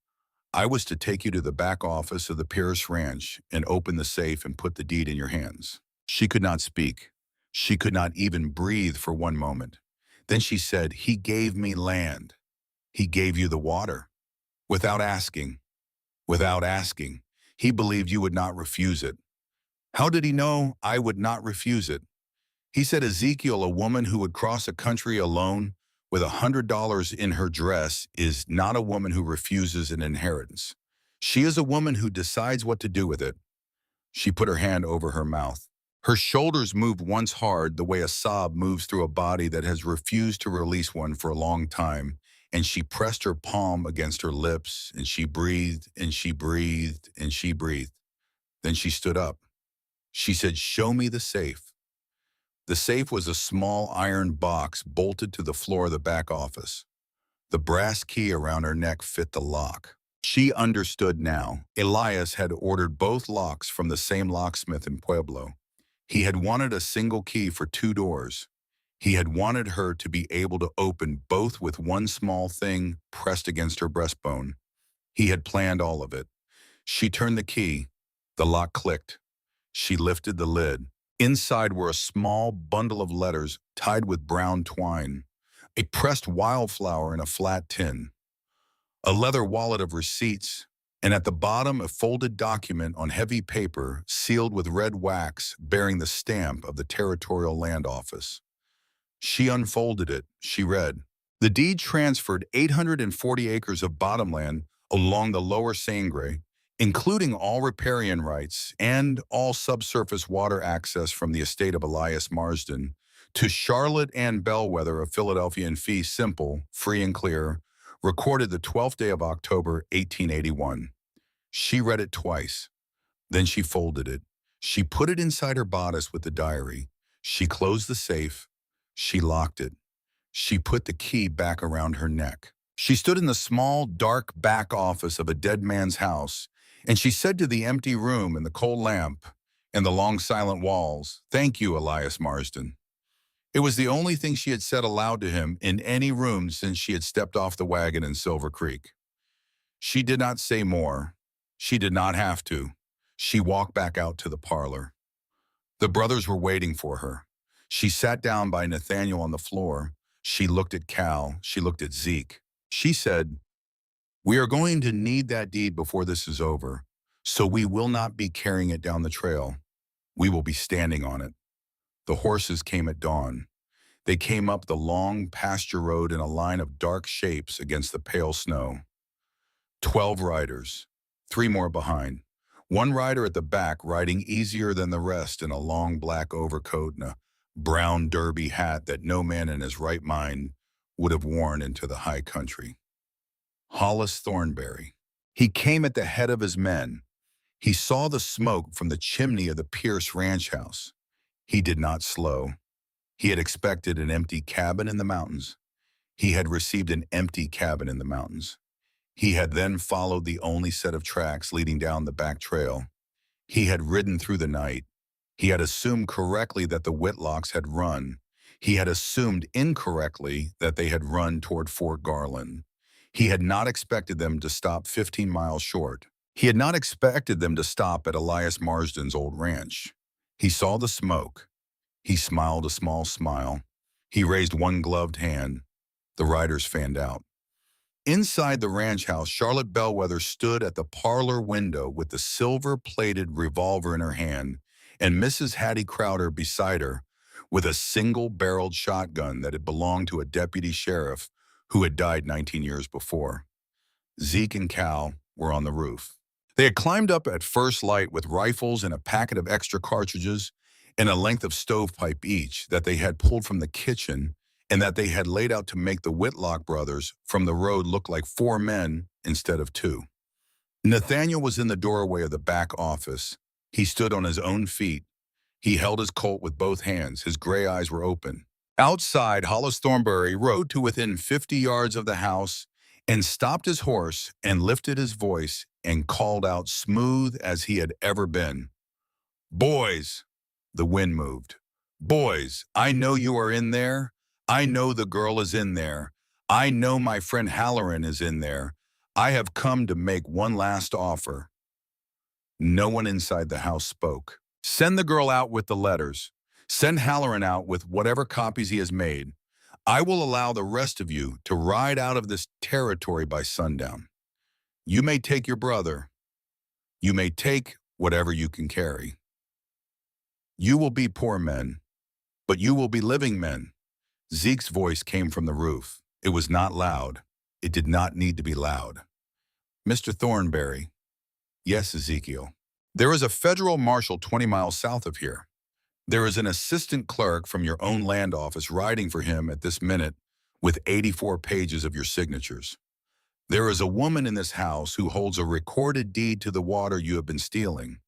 I was to take you to the back office of the Pierce Ranch and open the safe and put the deed in your hands. She could not speak. She could not even breathe for one moment. Then she said, "He gave me land. He gave you the water. Without asking. Without asking. He believed you would not refuse it. How did he know I would not refuse it? He said, Ezekiel, a woman who would cross a country alone with $100 in her dress is not a woman who refuses an inheritance. She is a woman who decides what to do with it." She put her hand over her mouth. Her shoulders moved once hard the way a sob moves through a body that has refused to release one for a long time, and she pressed her palm against her lips, and she breathed, and she breathed, and she breathed. Then she stood up. She said, "Show me the safe." The safe was a small iron box bolted to the floor of the back office. The brass key around her neck fit the lock. She understood now. Elias had ordered both locks from the same locksmith in Pueblo. He had wanted a single key for 2 doors. He had wanted her to be able to open both with one small thing pressed against her breastbone. He had planned all of it. She turned the key. The lock clicked. She lifted the lid. Inside were a small bundle of letters tied with brown twine, a pressed wildflower in a flat tin, a leather wallet of receipts, and at the bottom a folded document on heavy paper sealed with red wax bearing the stamp of the Territorial Land Office. She unfolded it. She read, "The deed transferred 840 acres of bottomland along the lower Sangre, including all riparian rights and all subsurface water access from the estate of Elias Marsden, to Charlotte Ann Bellwether of Philadelphia in fee simple, free and clear, recorded the 12th day of October, 1881. She read it twice. Then she folded it. She put it inside her bodice with the diary. She closed the safe. She locked it. She put the key back around her neck. She stood in the small, dark back office of a dead man's house, and she said to the empty room and the cold lamp and the long silent walls, "Thank you, Elias Marsden." It was the only thing she had said aloud to him in any room since she had stepped off the wagon in Silver Creek. She did not say more. She did not have to. She walked back out to the parlor. The brothers were waiting for her. She sat down by Nathaniel on the floor. She looked at Cal. She looked at Zeke. She said, "We are going to need that deed before this is over, so we will not be carrying it down the trail. We will be standing on it." The horses came at dawn. They came up the long pasture road in a line of dark shapes against the pale snow. 12 riders, 3 more behind. One rider at the back riding easier than the rest in a long black overcoat and a brown derby hat that no man in his right mind would have worn into the high country. Hollis Thornberry. He came at the head of his men. He saw the smoke from the chimney of the Pierce ranch house. He did not slow. He had expected an empty cabin in the mountains. He had received an empty cabin in the mountains. He had then followed the only set of tracks leading down the back trail. He had ridden through the night. He had assumed correctly that the Whitlocks had run. He had assumed incorrectly that they had run toward Fort Garland. He had not expected them to stop 15 miles short. He had not expected them to stop at Elias Marsden's old ranch. He saw the smoke. He smiled a small smile. He raised one gloved hand. The riders fanned out. Inside the ranch house, Charlotte Bellwether stood at the parlor window with the silver-plated revolver in her hand, and Mrs. Hattie Crowder beside her with a single-barreled shotgun that had belonged to a deputy sheriff who had died 19 years before. Zeke and Cal were on the roof. They had climbed up at first light with rifles and a packet of extra cartridges and a length of stovepipe each that they had pulled from the kitchen and that they had laid out to make the Whitlock brothers from the road look like 4 men instead of 2. Nathaniel was in the doorway of the back office. He stood on his own feet. He held his Colt with both hands. His gray eyes were open. Outside, Hollis Thornberry rode to within 50 yards of the house and stopped his horse and lifted his voice and called out smooth as he had ever been. "Boys!" The wind moved. "Boys, I know you are in there. I know the girl is in there. I know my friend Halloran is in there. I have come to make one last offer. No one inside the house spoke. Send the girl out with the letters. Send Halloran out with whatever copies he has made. I will allow the rest of you to ride out of this territory by sundown. You may take your brother. You may take whatever you can carry. You will be poor men, but you will be living men. Zeke's voice came from the roof. It was not loud. It did not need to be loud. Mr. Thornberry. Yes, Ezekiel. There is a federal marshal 20 miles south of here. There is an assistant clerk from your own land office riding for him at this minute with 84 pages of your signatures. There is a woman in this house who holds a recorded deed to the water you have been stealing.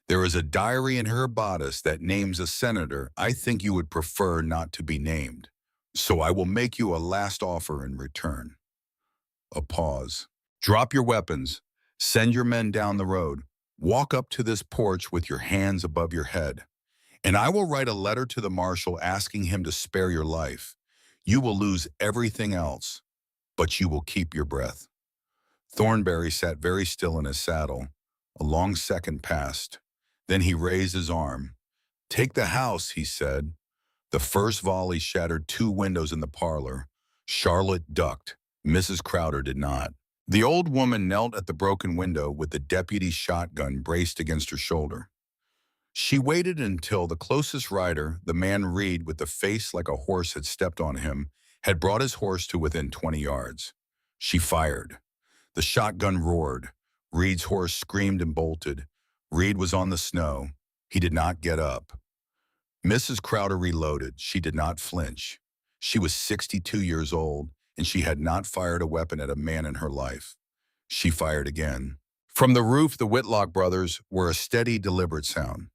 There is a diary in her bodice that names a senator I think you would prefer not to be named. So I will make you a last offer in return. A pause. Drop your weapons. Send your men down the road. Walk up to this porch with your hands above your head. And I will write a letter to the marshal asking him to spare your life. You will lose everything else, but you will keep your breath. Thornberry sat very still in his saddle. A long second passed. Then he raised his arm. Take the house, he said. The first volley shattered 2 windows in the parlor. Charlotte ducked. Mrs. Crowder did not. The old woman knelt at the broken window with the deputy's shotgun braced against her shoulder. She waited until the closest rider, the man Reed with the face like a horse had stepped on him, had brought his horse to within 20 yards. She fired. The shotgun roared. Reed's horse screamed and bolted. Reed was on the snow. He did not get up. Mrs. Crowder reloaded. She did not flinch. She was 62 years old, and she had not fired a weapon at a man in her life. She fired again. From the roof, the Whitlock brothers were a steady, deliberate sound.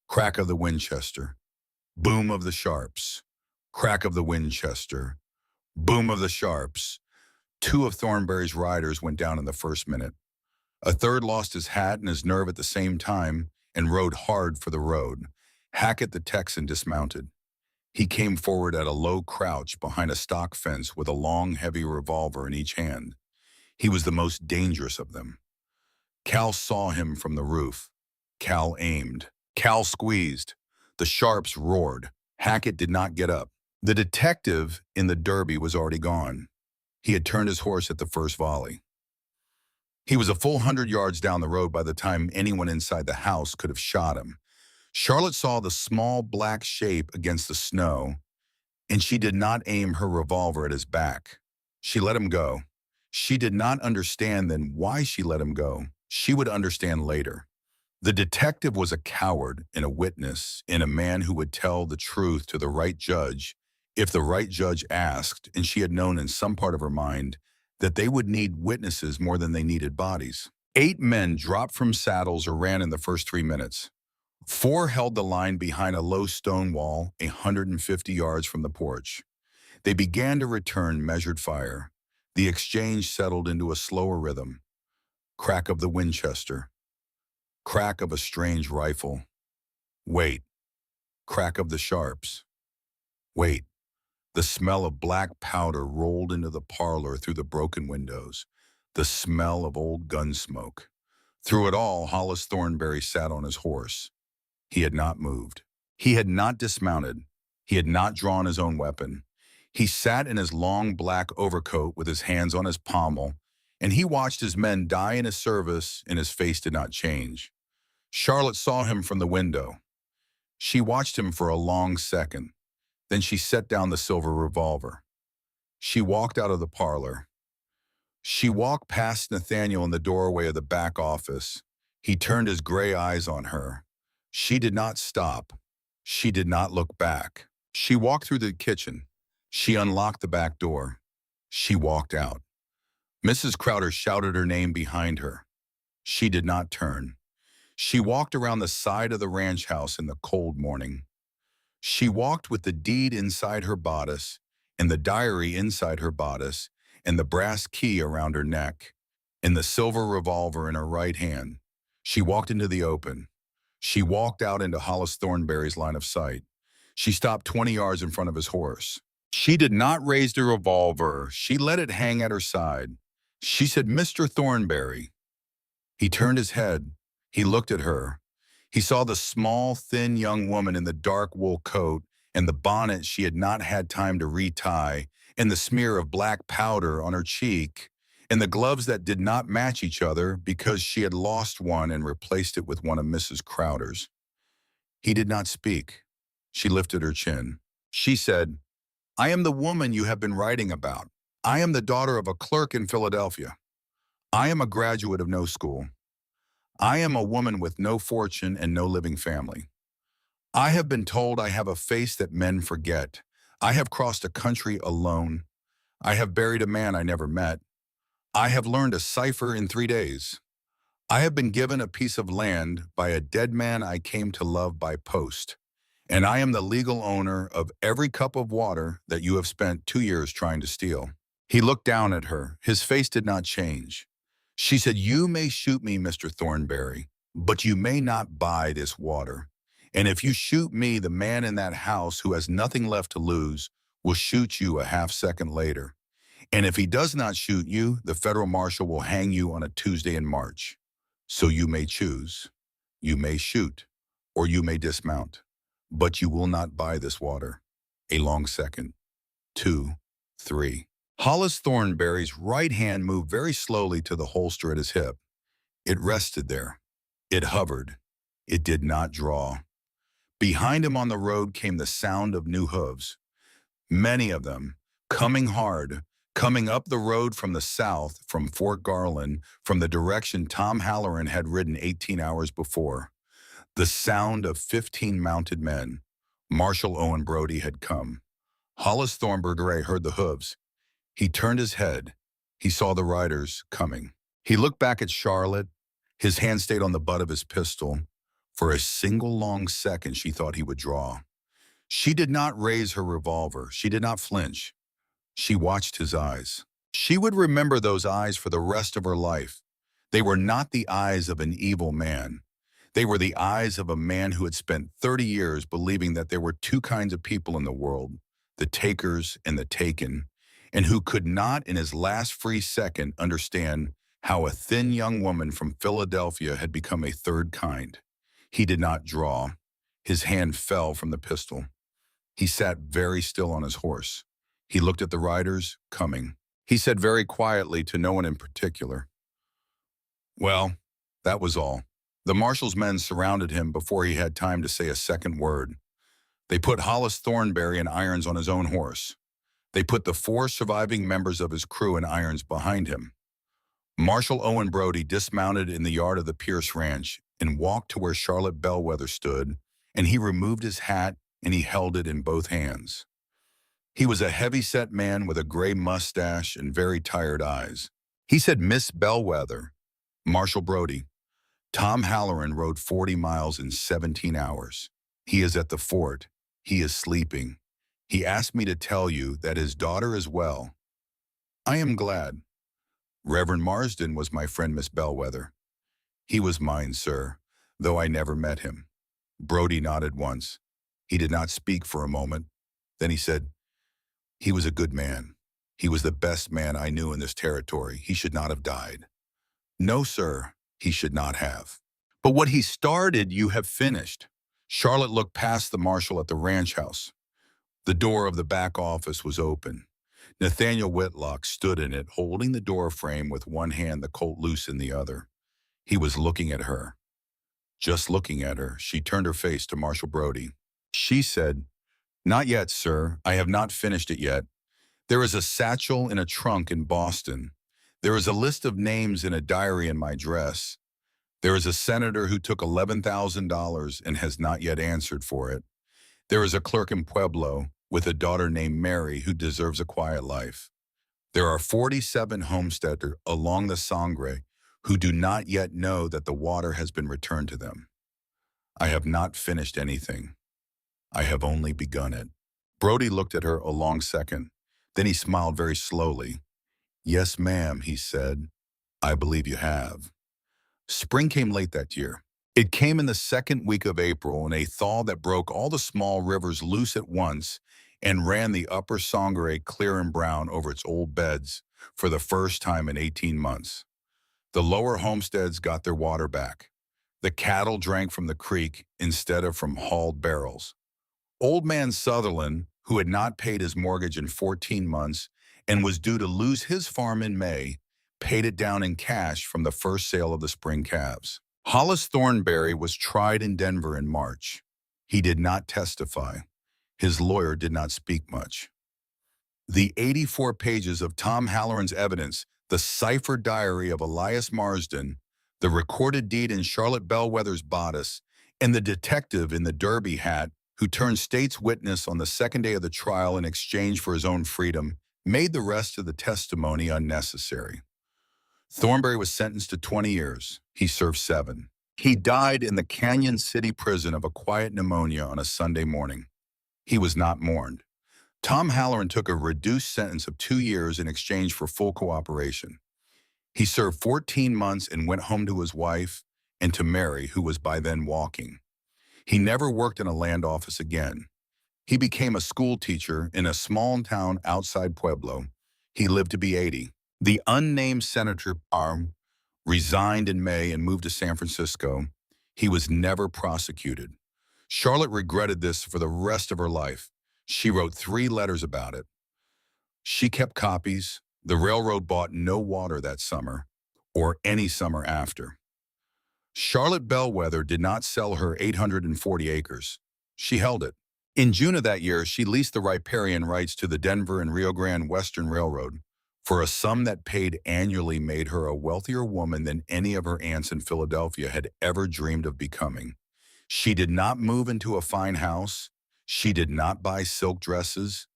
Crack of the Winchester. Boom of the Sharps. Crack of the Winchester. Boom of the Sharps. 2 of Thornberry's riders went down in the first minute. A third lost his hat and his nerve at the same time and rode hard for the road. Hackett the Texan dismounted. He came forward at a low crouch behind a stock fence with a long, heavy revolver in each hand. He was the most dangerous of them. Cal saw him from the roof. Cal aimed. Cal squeezed. The Sharps roared. Hackett did not get up. The detective in the derby was already gone. He had turned his horse at the first volley. He was a full 100 yards down the road by the time anyone inside the house could have shot him. Charlotte saw the small black shape against the snow, and she did not aim her revolver at his back. She let him go. She did not understand then why she let him go. She would understand later. The detective was a coward and a witness and a man who would tell the truth to the right judge if the right judge asked, and she had known in some part of her mind that they would need witnesses more than they needed bodies. 8 men dropped from saddles or ran in the first 3 minutes. 4 held the line behind a low stone wall 150 yards from the porch. They began to return measured fire. The exchange settled into a slower rhythm. Crack of the Winchester. Crack of a strange rifle. Wait. Crack of the Sharps. Wait. The smell of black powder rolled into the parlor through the broken windows. The smell of old gun smoke. Through it all, Hollis Thornberry sat on his horse. He had not moved. He had not dismounted. He had not drawn his own weapon. He sat in his long black overcoat with his hands on his pommel, and he watched his men die in his service, and his face did not change. Charlotte saw him from the window. She watched him for a long second. Then she set down the silver revolver. She walked out of the parlor. She walked past Nathaniel in the doorway of the back office. He turned his gray eyes on her. She did not stop. She did not look back. She walked through the kitchen. She unlocked the back door. She walked out. Mrs. Crowder shouted her name behind her. She did not turn. She walked around the side of the ranch house in the cold morning. She walked with the deed inside her bodice, and the diary inside her bodice, and the brass key around her neck, and the silver revolver in her right hand. She walked into the open. She walked out into Hollis Thornberry's line of sight. She stopped 20 yards in front of his horse. She did not raise the revolver. She let it hang at her side. She said, "Mr. Thornberry." He turned his head. He looked at her. He saw the small, thin young woman in the dark wool coat and the bonnet she had not had time to retie, and the smear of black powder on her cheek, and the gloves that did not match each other because she had lost one and replaced it with one of Mrs. Crowder's. He did not speak. She lifted her chin. She said, "I am the woman you have been writing about. I am the daughter of a clerk in Philadelphia. I am a graduate of no school. I am a woman with no fortune and no living family. I have been told I have a face that men forget. I have crossed a country alone. I have buried a man I never met. I have learned a cipher in 3 days. I have been given a piece of land by a dead man I came to love by post. And I am the legal owner of every cup of water that you have spent 2 years trying to steal." He looked down at her. His face did not change. She said, "You may shoot me, Mr. Thornberry, but you may not buy this water. And if you shoot me, the man in that house who has nothing left to lose will shoot you a half-second later. And if he does not shoot you, the federal marshal will hang you on a Tuesday in March. So you may choose. You may shoot, or you may dismount. But you will not buy this water." A long second. 2, 3. Hollis Thornberry's right hand moved very slowly to the holster at his hip. It rested there. It hovered. It did not draw. Behind him on the road came the sound of new hooves. Many of them, coming hard, coming up the road from the south, from Fort Garland, from the direction Tom Halloran had ridden 18 hours before. The sound of 15 mounted men. Marshal Owen Brody had come. Hollis Thornberry heard the hooves. He turned his head. He saw the riders coming. He looked back at Charlotte. His hand stayed on the butt of his pistol. For a single long second, she thought he would draw. She did not raise her revolver. She did not flinch. She watched his eyes. She would remember those eyes for the rest of her life. They were not the eyes of an evil man. They were the eyes of a man who had spent 30 years believing that there were two kinds of people in the world, the takers and the taken, and who could not in his last free second understand how a thin young woman from Philadelphia had become a third kind. He did not draw. His hand fell from the pistol. He sat very still on his horse. He looked at the riders coming. He said very quietly to no one in particular, "Well, that was all." The marshal's men surrounded him before he had time to say a second word. They put Hollis Thornberry in irons on his own horse. They put the 4 surviving members of his crew in irons behind him. Marshal Owen Brody dismounted in the yard of the Pierce Ranch and walked to where Charlotte Bellwether stood, and he removed his hat and he held it in both hands. He was a heavy-set man with a gray mustache and very tired eyes. He said, "Miss Bellwether, Marshal Brody, Tom Halloran rode 40 miles in 17 hours. He is at the fort. He is sleeping. He asked me to tell you that his daughter is well. I am glad. Reverend Marsden was my friend, Miss Bellwether. He was mine, sir, though I never met him." Brody nodded once. He did not speak for a moment. Then he said, "He was a good man. He was the best man I knew in this territory. He should not have died." "No, sir, he should not have. But what he started, you have finished." Charlotte looked past the marshal at the ranch house. The door of the back office was open. Nathaniel Whitlock stood in it, holding the door frame with one hand, the Colt loose in the other. He was looking at her. Just looking at her, she turned her face to Marshal Brody. She said, "Not yet, sir. I have not finished it yet. There is a satchel in a trunk in Boston. There is a list of names in a diary in my dress. There is a senator who took $11,000 and has not yet answered for it. There is a clerk in Pueblo with a daughter named Mary who deserves a quiet life. There are 47 homesteaders along the Sangre who do not yet know that the water has been returned to them. I have not finished anything. I have only begun it." Brody looked at her a long second. Then he smiled very slowly. "Yes, ma'am," he said. "I believe you have." Spring came late that year. It came in the second week of April in a thaw that broke all the small rivers loose at once and ran the upper Sangre clear and brown over its old beds for the first time in 18 months. The lower homesteads got their water back. The cattle drank from the creek instead of from hauled barrels. Old man Sutherland, who had not paid his mortgage in 14 months and was due to lose his farm in May, paid it down in cash from the first sale of the spring calves. Hollis Thornberry was tried in Denver in March. He did not testify. His lawyer did not speak much. The 84 pages of Tom Halloran's evidence, the cipher diary of Elias Marsden, the recorded deed in Charlotte Bellwether's bodice, and the detective in the derby hat who turned state's witness on the second day of the trial in exchange for his own freedom, made the rest of the testimony unnecessary. Thornberry was sentenced to 20 years. He served 7. He died in the Canyon City prison of a quiet pneumonia on a Sunday morning. He was not mourned. Tom Halloran took a reduced sentence of 2 years in exchange for full cooperation. He served 14 months and went home to his wife and to Mary, who was by then walking. He never worked in a land office again. He became a school teacher in a small town outside Pueblo. He lived to be 80. The unnamed Senator Parr resigned in May and moved to San Francisco. He was never prosecuted. Charlotte regretted this for the rest of her life. She wrote 3 letters about it. She kept copies. The railroad bought no water that summer, or any summer after. Charlotte Bellwether did not sell her 840 acres. She held it. In June of that year, she leased the riparian rights to the Denver and Rio Grande Western Railroad for a sum that paid annually made her a wealthier woman than any of her aunts in Philadelphia had ever dreamed of becoming. She did not move into a fine house. She did not buy silk dresses.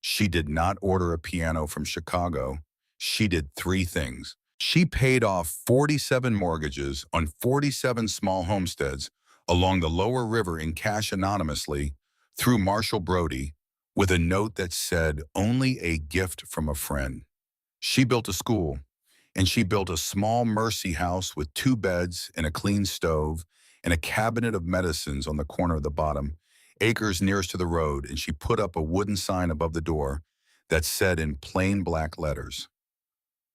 She did not order a piano from Chicago. She did 3 things. She paid off 47 mortgages on 47 small homesteads along the lower river in cash anonymously through Marshall Brody with a note that said, "Only a gift from a friend." She built a school, and she built a small Mercy house with 2 beds and a clean stove and a cabinet of medicines on the corner of the bottom, acres nearest to the road, and she put up a wooden sign above the door that said in plain black letters,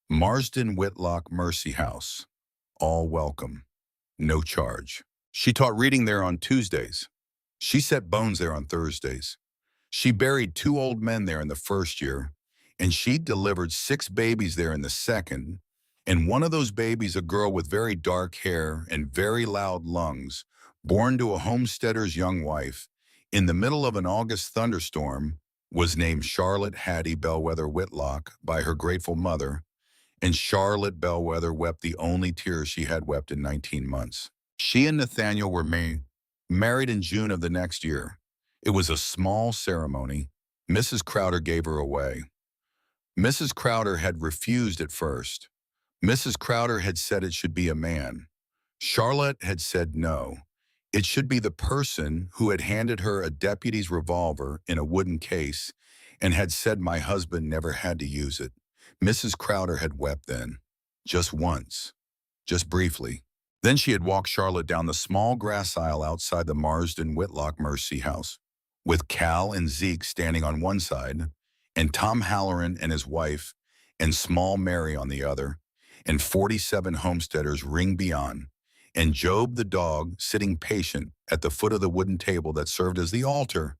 "Marsden Whitlock Mercy House. All welcome. No charge." She taught reading there on Tuesdays. She set bones there on Thursdays. She buried 2 old men there in the first year, and she delivered 6 babies there in the second, and one of those babies, a girl with very dark hair and very loud lungs, born to a homesteader's young wife, in the middle of an August thunderstorm, was named Charlotte Hattie Bellwether Whitlock by her grateful mother, and Charlotte Bellwether wept the only tears she had wept in 19 months. She and Nathaniel were married in June of the next year. It was a small ceremony. Mrs. Crowder gave her away. Mrs. Crowder had refused at first. Mrs. Crowder had said it should be a man. Charlotte had said no. It should be the person who had handed her a deputy's revolver in a wooden case and had said my husband never had to use it. Mrs. Crowder had wept then, just once, just briefly. Then she had walked Charlotte down the small grass aisle outside the Marsden Whitlock Mercy House, with Cal and Zeke standing on one side, and Tom Halloran and his wife, and small Mary on the other, and 47 homesteaders ring beyond, and Job the dog sitting patient at the foot of the wooden table that served as the altar,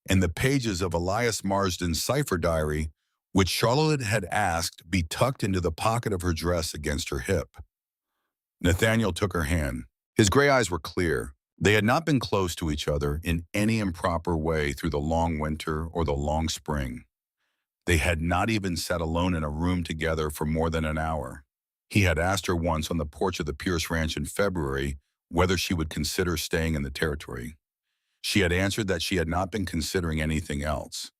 and the pages of Elias Marsden's cipher diary, which Charlotte had asked be tucked into the pocket of her dress against her hip. Nathaniel took her hand. His gray eyes were clear. They had not been close to each other in any improper way through the long winter or the long spring. They had not even sat alone in a room together for more than an hour. He had asked her once on the porch of the Pierce Ranch in February whether she would consider staying in the territory. She had answered that she had not been considering anything else.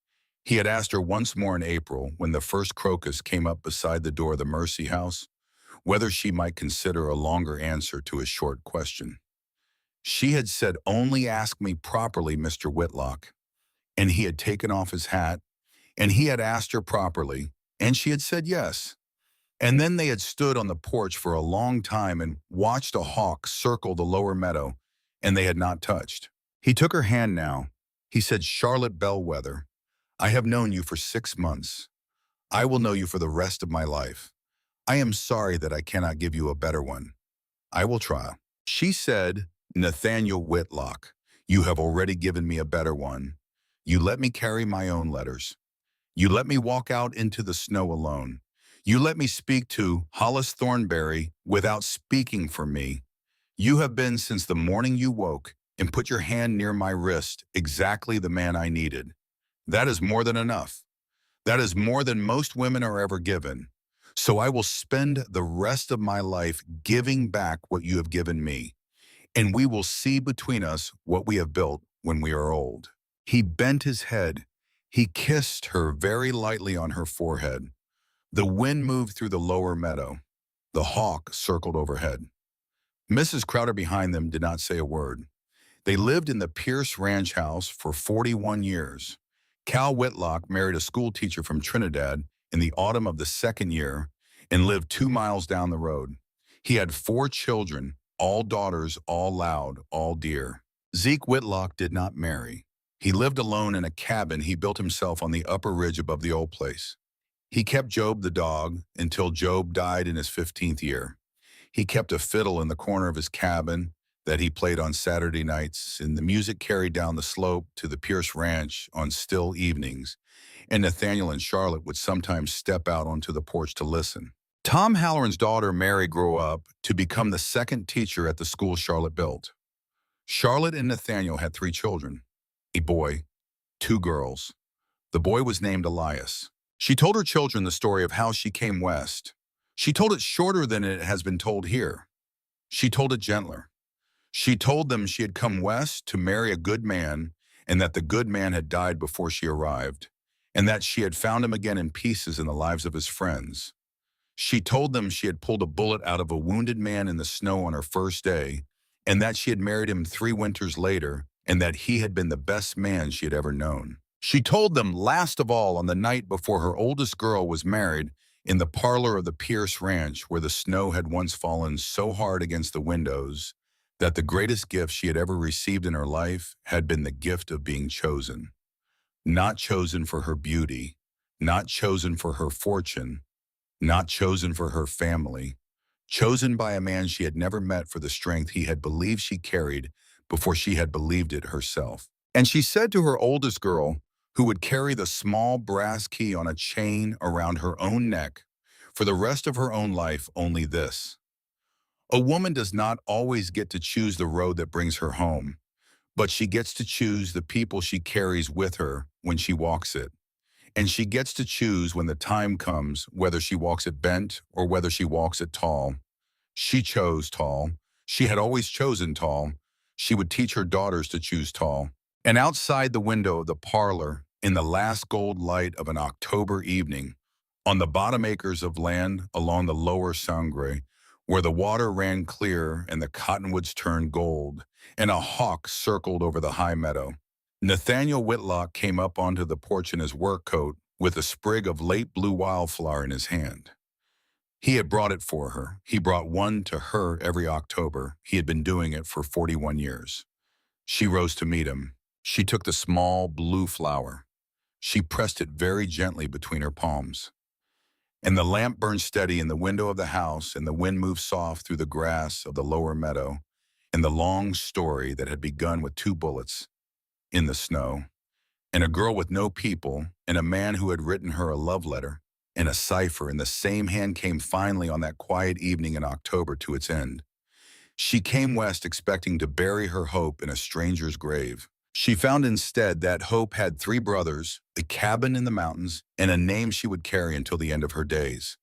He had asked her once more in April, when the first crocus came up beside the door of the Mercy House, whether she might consider a longer answer to his short question. She had said, "Only ask me properly, Mr. Whitlock." And he had taken off his hat, and he had asked her properly, and she had said yes. And then they had stood on the porch for a long time and watched a hawk circle the lower meadow, and they had not touched. He took her hand now. He said, "Charlotte Bellwether, I have known you for 6 months. I will know you for the rest of my life. I am sorry that I cannot give you a better one. I will try. She said, Nathaniel Whitlock, you have already given me a better one. You let me carry my own letters. You let me walk out into the snow alone. You let me speak to Hollis Thornberry without speaking for me. You have been since the morning you woke and put your hand near my wrist exactly the man I needed. That is more than enough. That is more than most women are ever given. So I will spend the rest of my life giving back what you have given me, and we will see between us what we have built when we are old. He bent his head. He kissed her very lightly on her forehead. The wind moved through the lower meadow. The hawk circled overhead. Mrs. Crowder behind them did not say a word. They lived in the Pierce Ranch house for 41 years. Cal Whitlock married a school teacher from Trinidad in the autumn of the second year and lived 2 miles down the road. He had 4 children, all daughters, all loud, all dear. Zeke Whitlock did not marry. He lived alone in a cabin he built himself on the upper ridge above the old place. He kept Job the dog until Job died in his 15th year. He kept a fiddle in the corner of his cabin that he played on Saturday nights, and the music carried down the slope to the Pierce Ranch on still evenings, and Nathaniel and Charlotte would sometimes step out onto the porch to listen. Tom Halloran's daughter Mary grew up to become the second teacher at the school Charlotte built. Charlotte and Nathaniel had 3 children, a boy, 2 girls. The boy was named Elias. She told her children the story of how she came west. She told it shorter than it has been told here. She told it gentler. She told them she had come west to marry a good man, and that the good man had died before she arrived, and that she had found him again in pieces in the lives of his friends. She told them she had pulled a bullet out of a wounded man in the snow on her first day, and that she had married him 3 winters later, and that he had been the best man she had ever known. She told them, last of all, on the night before her oldest girl was married, in the parlor of the Pierce Ranch, where the snow had once fallen so hard against the windows, that the greatest gift she had ever received in her life had been the gift of being chosen. Not chosen for her beauty, not chosen for her fortune, not chosen for her family, chosen by a man she had never met for the strength he had believed she carried before she had believed it herself. And she said to her oldest girl, who would carry the small brass key on a chain around her own neck for the rest of her own life, only this: a woman does not always get to choose the road that brings her home, but she gets to choose the people she carries with her when she walks it. And she gets to choose when the time comes whether she walks it bent or whether she walks it tall. She chose tall. She had always chosen tall. She would teach her daughters to choose tall. And outside the window of the parlor, in the last gold light of an October evening, on the bottom acres of land along the lower Sangre, where the water ran clear and the cottonwoods turned gold, and a hawk circled over the high meadow, Nathaniel Whitlock came up onto the porch in his work coat with a sprig of late blue wildflower in his hand. He had brought it for her. He brought one to her every October. He had been doing it for 41 years. She rose to meet him. She took the small blue flower. She pressed it very gently between her palms. And the lamp burned steady in the window of the house, and the wind moved soft through the grass of the lower meadow, and the long story that had begun with 2 bullets in the snow, and a girl with no people, and a man who had written her a love letter, and a cipher in the same hand came finally on that quiet evening in October to its end. She came west expecting to bury her hope in a stranger's grave. She found instead that hope had 3 brothers, a cabin in the mountains, and a name she would carry until the end of her days.